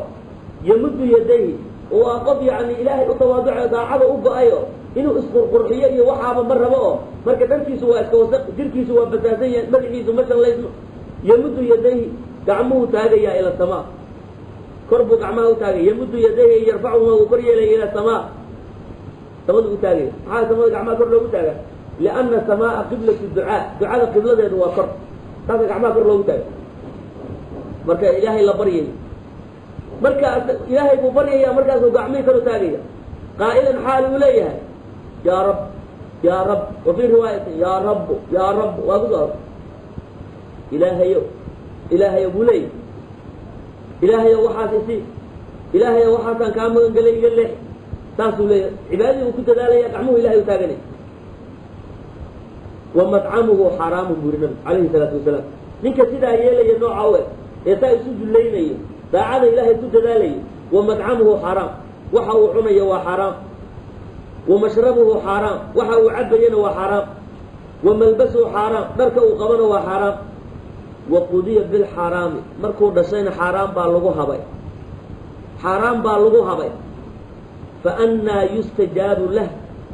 yamuddu yadayhi waa qof yani ilaahay u tawaaduca daacada u go-ayo inuu isqurqurxiyo iyo waxaaba ma rabo oo marka dharkiisu waa iska wasaq jirkiisu waa basaasan yahay madaxiisu ma shalleysno يمد يديه قعمه تاجي إلى السماء كرب قعمه تاجي يمد يديه يرفعهما وكري إلى السماء تمد تاجي هذا تمد قعمه كرب تاجي لأن السماء قبلة الدعاء دعاء قبلة هو كرب هذا قعمه كرب تاجي مركا إلهي لا بريه مركا إلهي ببريه يا مركا قعمه كرب تاجي قائلا حال إليها يا رب يا رب وفي رواية يا رب يا رب وأقول إلهي بولي إلهي وحاسسي إلهي وحاسن كامل قال لي تاسو لي عبادي وكنت ذلك يقعمه إلهي وتاقني ومطعمه حرام بورنا عليه الصلاة والسلام منك سيدا يلي النوع عوال يساء سجد الليني فعاد إلهي سجد ذلك ومطعمه حرام وحاو عمي وحرام ومشربه حرام وحاو عبين وحرام وملبسه حرام دركه قبنه وحرام وقضي بالحرام مركو دشين حرام بالغو هبي فأنا يستجاب له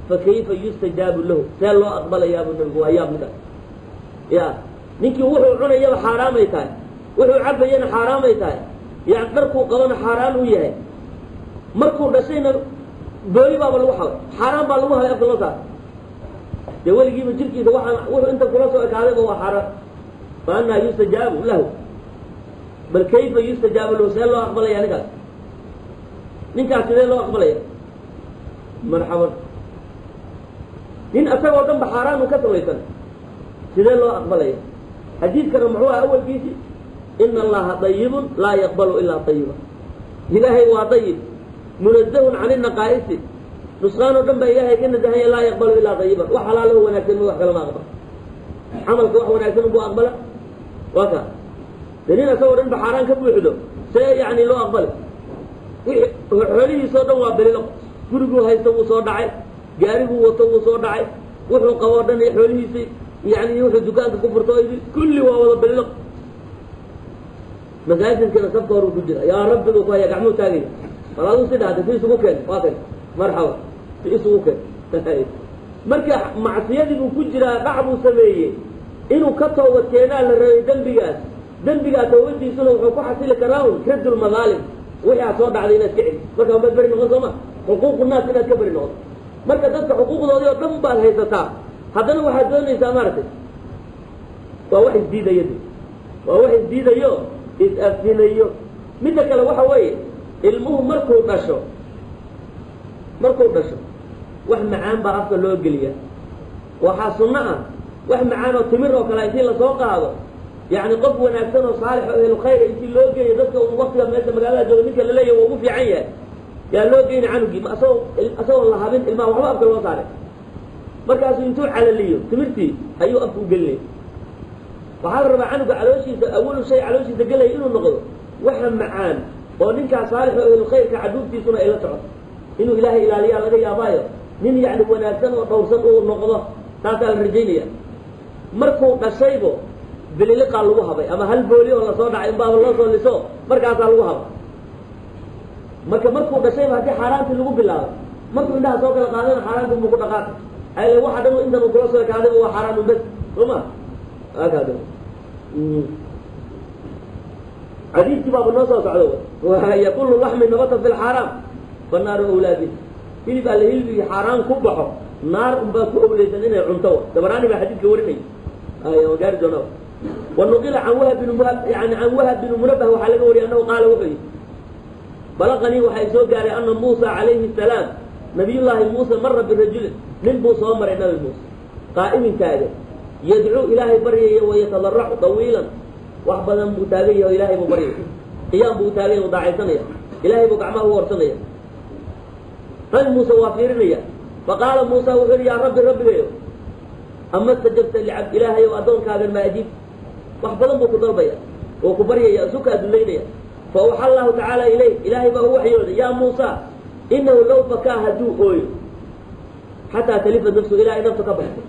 فكيف يستجاب له سأل الله أقبل يا ابن النبي يا ابن يا نيكي وحو عنيا حرام يتاي وحو عبين حرام يتاي يعني مركو قبن حرام وياه مركو دشين بولي باب الوحى حرام بالغو هبي أفضل الله يا ولي جيب جركي وحو انت كلاسو اكاذب هو حرام فأنا يستجاب له بل كيف يستجاب له سأل الله أقبل يا نكاس نكاس سيدي الله أقبل يا مرحبا نين أسوأ دم بحرام وكتب يسن سيدي الله أقبل يا حديث كان معوها أول كيسي إن الله طيب لا يقبل إلا طيبا إلهي هو طيب منزه عن النقائص نسخان دم بإلهي كن دهي لا يقبل إلا طيبا وحلاله ونكسنه وحكا ما أقبل عملك وحو ونكسنه بو أقبله وكا لأننا سوى أن بحران كبوحده يعني لو أقبل وحوليه صوتا وابليلق كرقو هيستو صوت دعي جاربو وطو صوت دعي وحو قواردن يحوليه سي يعني يوحو دكان كفر طويل كل وهو بليلق مساجد كده سبقه ورو جرا يا رب لو يا قعمو تاغي فلازم سيده هذا في سوكن فاضل مرحبا في سوكن marka macsiyadiibu ku jira dhacbu sameeyay inuu ka toobad keenaa la rabay dambiga toobadiisuna wuxuu ku xasili karaa kadul madaalim wixii soo dhacday inaad ka celi marka ma bari noqon soma xuquuqu naas inaad ka bari noqon marka dadka xuquuqdoodii oo dhan baad haysataa haddana waxaad doonaysaa maaragtay waa wax isdiidayo is-afinayo midda kale waxa weeye ilmuhu markuu dhasho wax macaan baa afka loo geliya waxaa sunno ah wax macaan oo timir oo kale intii lasoo qaado يعني قف وناكسن وصالح أهل الخير إنتي لوجي يدك ووقت لما أنت مقالة جونيك اللي ليه وقف في عيه يا لوجين عنه جي ما أسوى الله هبنت الماء وحما أبقى الوصالح مركز ينتون على اللي تمرتي أيو أبقى قل لي فحرب عنه على وشي أول شيء على وشي تقل لي إنه النقض وحم معان وننك صالح أهل الخير كعدوك في سنة إلى تعب إنه إلهي إلهي على غير أبايا نين يعني وناكسن وطوصن النقضة تاتا الرجينية مركو نصيبه باللقاء لو هبay ama hal booli oo la soo dhacay baa loo soo liso markaas lagu habo markuu dhashay hadii xaraanti lagu bilaabo markuu indaha soo kala qaadan xaraanti uu ku dhaqaaqay ay waxa dhan inta uu kula soo kaaday waa xaraan bas ruma akaado hadith baa noo soo socdo waa yaqulu lahmi nabata fil haram fanar awladi fili baa hilbi haram ku baxo naar umba ku awleedan inay cunto dabarani baa hadithka warinay ay gaar joono ونقل عن وهب بن يعني عن وهب بن منبه وحلقه ولي أنه قال وحي بلغني وحيث قال أن موسى عليه السلام نبي الله موسى مر بالرجل من موسى ومر النبي موسى قائم كاذب يدعو إلهي بريه ويتضرع طويلا وحبذا بوتاليه وإلهي مبريه قيام بوتاليه وضاعيسانيه إلهي بقعمه ورسانيه فالموسى وافيرنيه فقال موسى وحير يا رب ليه أما استجبت لعبد إلهي وأدونك هذا ما أجيب وحفظا بكضربيا وكبريا يأسوك أدلينيا فأوحى الله تعالى إليه إلهي ما هو حيونا يا موسى إنه لو فكاها دوء حتى تلف نفسه إلهي نفسك بحثه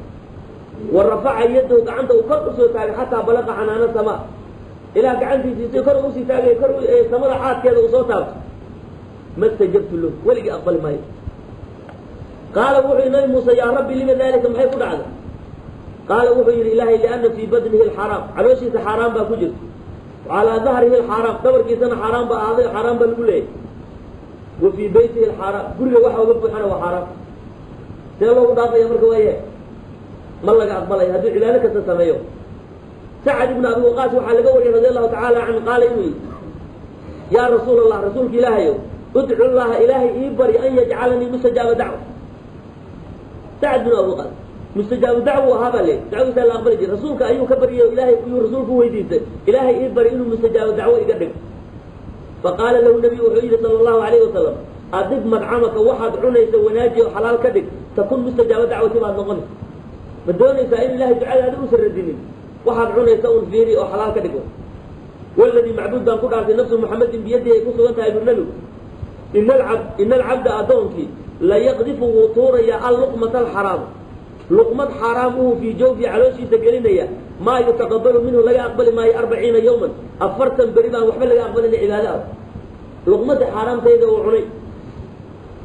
ورفع يده كعنده وكرقصه تاقي حتى بلغ عنان السماء إلهي كعنده كرقصي تاقي سمر حات كذا وصوتها ما استجبت له ولقي أقبل ما قال وحي نبي موسى يا ربي لما ذلك ما يقول هذا قال وحي إلهي لأن في بدنه الحرام علوشي حرام باكجر وعلى ظهره الحرام دبر كيسان حرام بأعضي حرام بالقلي وفي بيته الحرام كل واحد وقف حنا وحرام سيالله وضعف يا مركوية ما الله قاعد مالي هذه علالك تسميه سعد بن أبي وقاص وحال قوري رضي الله تعالى عنه قال إني يا رسول الله رسولك إلهي ادعو الله إلهي إيبري أن يجعلني مستجاب دعوة سعد بن أبي وقاص مستجاب دعوة هذا ليه دعوة الله أقبل جي رسولك أيوه كبري إلهي رسولك هو يديسه إلهي إيبري إنه مستجاب دعوة يقدم فقال له النبي وحيد صلى الله عليه وسلم أدق مدعمك واحد عنيس وناجي وحلال كدك تكون مستجاب دعوة ما نغني بدوني سائل الله تعالى هذا أسر الدين واحد عنيس ونفيري وحلال كدك والذي معبود بان قد عرض نفسه محمد بيده يكون سوانتها يقول له إن العبد أدونك لا يقذف وطوريا اللقمة الحرام لقمة حرامه في جوفي علوشي تقلينيا ما يتقبل منه لا يقبل ما 40 يوما أفرتا بريبا وحبا لا يقبل العبادات لقمة حرام سيده وعني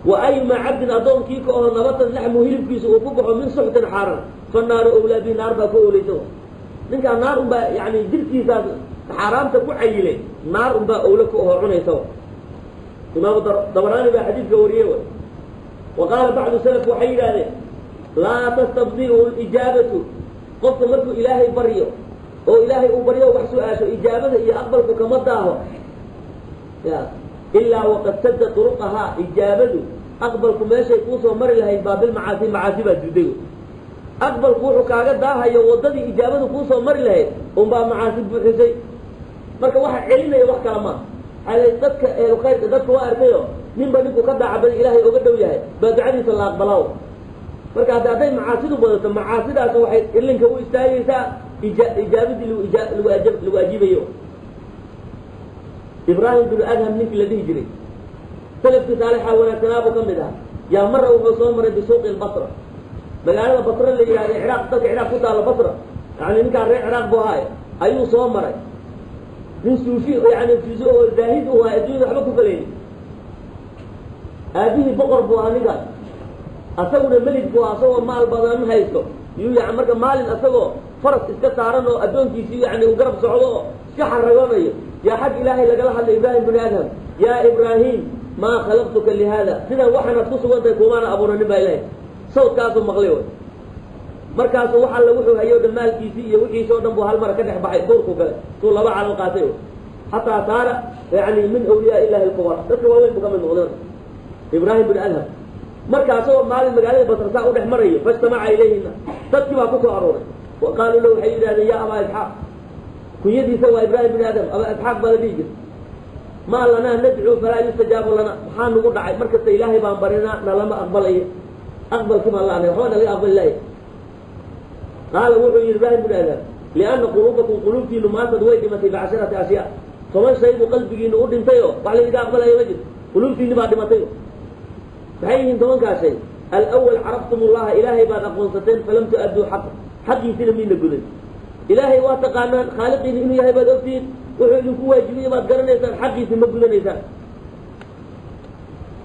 وأيما عبد أدون كيكو أو نبطا لحمه هلب كيسو وفقه من صحة حرام فالنار أولى به نار باكو أوليتوه ننك النار يعني جلتي حرام تكو عيلي نار أولكو أو عنيتوه إمام الدبراني بحديث قوريه وقال بعض السلف وحيد عليه لا تستبطئه الإجابة قلت مركو إلهي بريو أو إلهي أبريو وحسو آشو إجابته هي أقبلك كمداه إلا وقد سد طرقها إجابته أقبلكم ما شيء كوسو مر لها باب المعاصي معاصي بديو أقبل كوحو كاغا داها يوددي إجابته كوسو مر لها ومبا معاصي بحسي marka waxa celinaya wax kala ma ay dadka ee khayrka dadka waa arkayo ninba ninku ka dacbay ilaahay uga dhaw yahay baadicadiisa la aqbalaw marka haday macaasidu badato macaasidaas waxay ilinka u istaagaysaa ijaabadii lagu ajiibayo ibraahim bin adham ninkii la dhihi jiray salafkii saalixa wanaagsanaabu ka mid ah yaa marra wuxuu soo maray bisuuqi albasra magaalada basra la yidhahdo ciraaq dadka ciraaq ku taala basra yani ninkaa reer ciraaq buu ahaay ayuu soo maray من سوفي يعني في زوء الزاهد هو الدين حبكوا فلين هذه بقر بوانيقا أسونا ملك بوا أسوى مال بضان هايسو يقول يعني مركا مال أسوى فرس استثارنه أدون كيسي يعني وقرب صعوده سحر رغانيه يا حق إلهي لقالها لإبراهيم بن آدم يا إبراهيم ما خلقتك لهذا سنة وحنا تصوى أنت كومانا أبونا نبا إلهي صوت كاسو مغليون markaas waxa la wuxuu hayo dhamaalkiisii iyo wixii soo dhanbo hal mar ka dhex baxay doorku kale soo laba calaam qaatay hatta saara yaani min awliya ilahi al-quwar dadka waaweyn buu kamid noqday ibraahim bin adham markaas oo maalin magaalada basra u dhex marayo fastamaca ilayhina dadkii baa ku soo arooray wa qaalu lahu hayyada ya aba ishaq kuyadiisa waa ibraahim bin adham aba ishaq baladii ma lana nad'u fala yustajabu lana waxaan ugu dhacay markasta ilaahay baan barinaa nalama aqbalay aqbal kima allah ne hada la aqbalay قال وحي إبراهيم بن آدم لأن قلوبكم قلوبتي نماسد ويدمتي بعشرة أشياء فمن شهد قلبك نقول انتيو وعلى ذلك أقبل أي وجد قلوبتي نبعد متيو فهي انتوان كاشي الأول عرفتم الله إلهي بعد أقوانستين فلم تؤدوا حقي سلمين لقلن إلهي واتقانا خالقي إنه إلهي بعد أفتين وحي لكوا يجبين بعد قرن إنسان حقي سلمين إنسان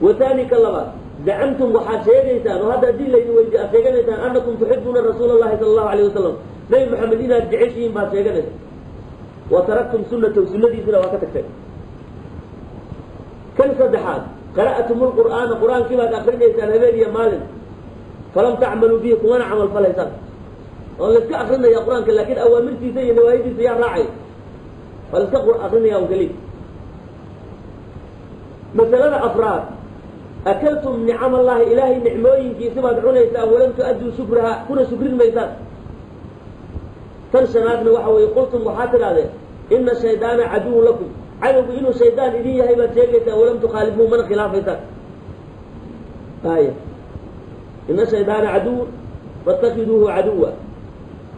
وثاني كلمات زعمتم وحاشيغيسان وهذا دين لين ويجي أشيغيسان أنكم تحبون رسول الله صلى الله عليه وسلم نبي محمدين الجعيشين باشيغيسان وتركتم سنة دي سنة وكتكتك كم صدحات قرأتم القرآن كما تأخرين إنسان هبين يا مالن فلم تعملوا به كمان عمل فليسان ولسك أخرين يا قرآن لكن أوامرتي سيئة نواهيدي سيئة راعي فلسك أخرين يا أمكليك مثلا أفراد أكلتم نعم الله إلهي نعموين كي سبا دعونيسا ولم تؤدوا شكرها كنا شكرين ميسان تنشناتنا وحوي قلتم وحاتر هذا إن الشيطان عدو لكم عدو إنه الشيطان إليه هيبا تشيكيسا ولم تخالفوه من خلافيسا آية إن الشيطان عدو فاتخذوه عدوا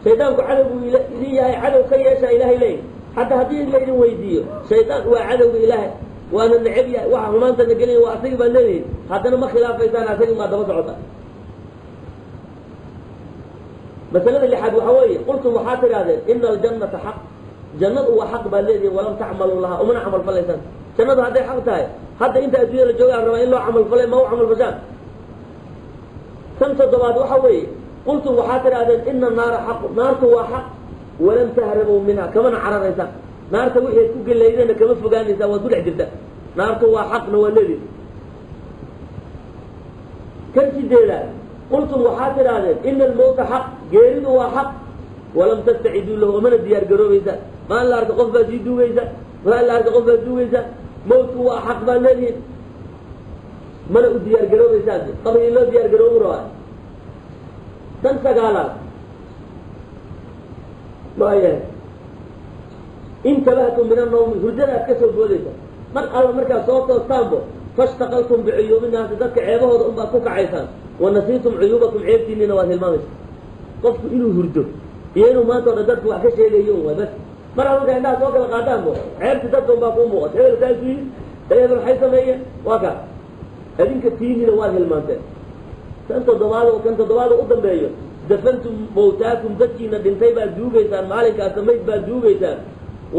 شيطانك عدو إليه عدو كيشا إلهي ليه حتى هديه الليل ويديه شيطان هو عدو إلهي وأنا النعبية واحد ما أنت نقلين وأسيق بالنبي هذا ما خلاف إنسان أسيق ما دبس عطا مثلا اللي حد وحوي قلت وحاتر هذا إن الجنة حق جنة هو حق بالنبي ولم تعملوا لها ومن عمل فليسان جنة هذا حق تاي هذا أنت أدوية الجوع الرمائي إلا عمل فلي ما هو عمل فسان سمت الضباد وحوي qultum waxaa tidhahdeen ina annaara xaqu naartu waa xaq walam tahrabuu minha kamana cararaysaan naarta wixii ku gelaydeenna kama fogaanaysaan waad ku dhex jirta naartu waa xaqna waa leediin kan sideedaad qultum waxaa tidhahdeen ina almowta xaq geeridu waa xaq walam tastaciduu lahu mana diyaar garoobaysa maan la arka qof baad sii duugaysa maan la arka qof baad duugaysa mowtku waa xaq baad leedihiin mana u diyaar garoobaysaa qabrigii loo diyaar garoobu rabaa tan sagaalaad maayahay intabahtum min annawmi hurdada aad ka soo boodaysa mar alla markaad soo toostaanbo fashtaqaltum bicuyuubi naasi dadka ceebahooda unbaad ku kacaysaan wa nasiitum cuyuubakum ceebtiinina waad hilmaamaysa qofku inuu hurdo iyo inuu maanta o dhan dadku wax ka sheegayo un waa bas mar alla markaa indhaha soo kala qaadaanbo ceebti dadka unbaa kuu muuqata hebel saasuu yii hebel maxay sameeyeen waa kaa adinka tiinina waad hilmaanteen kan toddobaada u dambeeyo dafantum mawtaakum dadkiina dhintay baad duugaysaan maalinkaasa mayd baad duugaysaan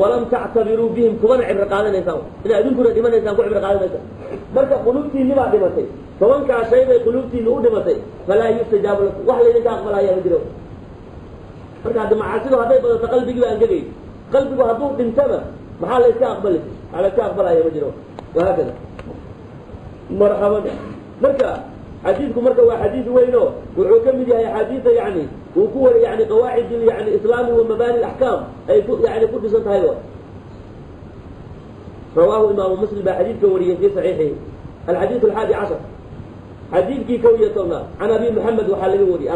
walam tactabiruu bihim kumana cibro qaadanaysaan ina adinkuna dhimanaysaan ku cibro qaadanaysaan marka quluubtiinni baa dhimatay tobankaa shay bay quluubtiinni u dhimatay falaa yustajaabu lakum wax laydinka aqbalayaa ma jiro marka hadda macaasidu hadday badato qalbigii baa angegay qalbigu hadduu dhintana maxaa layska aqbali maxaa layska aqbalaya ma jiro wahaakada marxaban marka xadiidku marka waa xadiid weyn oo wuxuu ka mid yahay axaadiida yani uu ku wari yani qawaacid yani islaami wa mabaani axkaam ay ku yani ku dhisan tahay rawaahu imaamu muslim baa xadiidka wariyey fi saxiixihi alxadiid alxaadi cashar xadiidkii kow iyo tobnaad can abi maxamed waxaa laga wariyey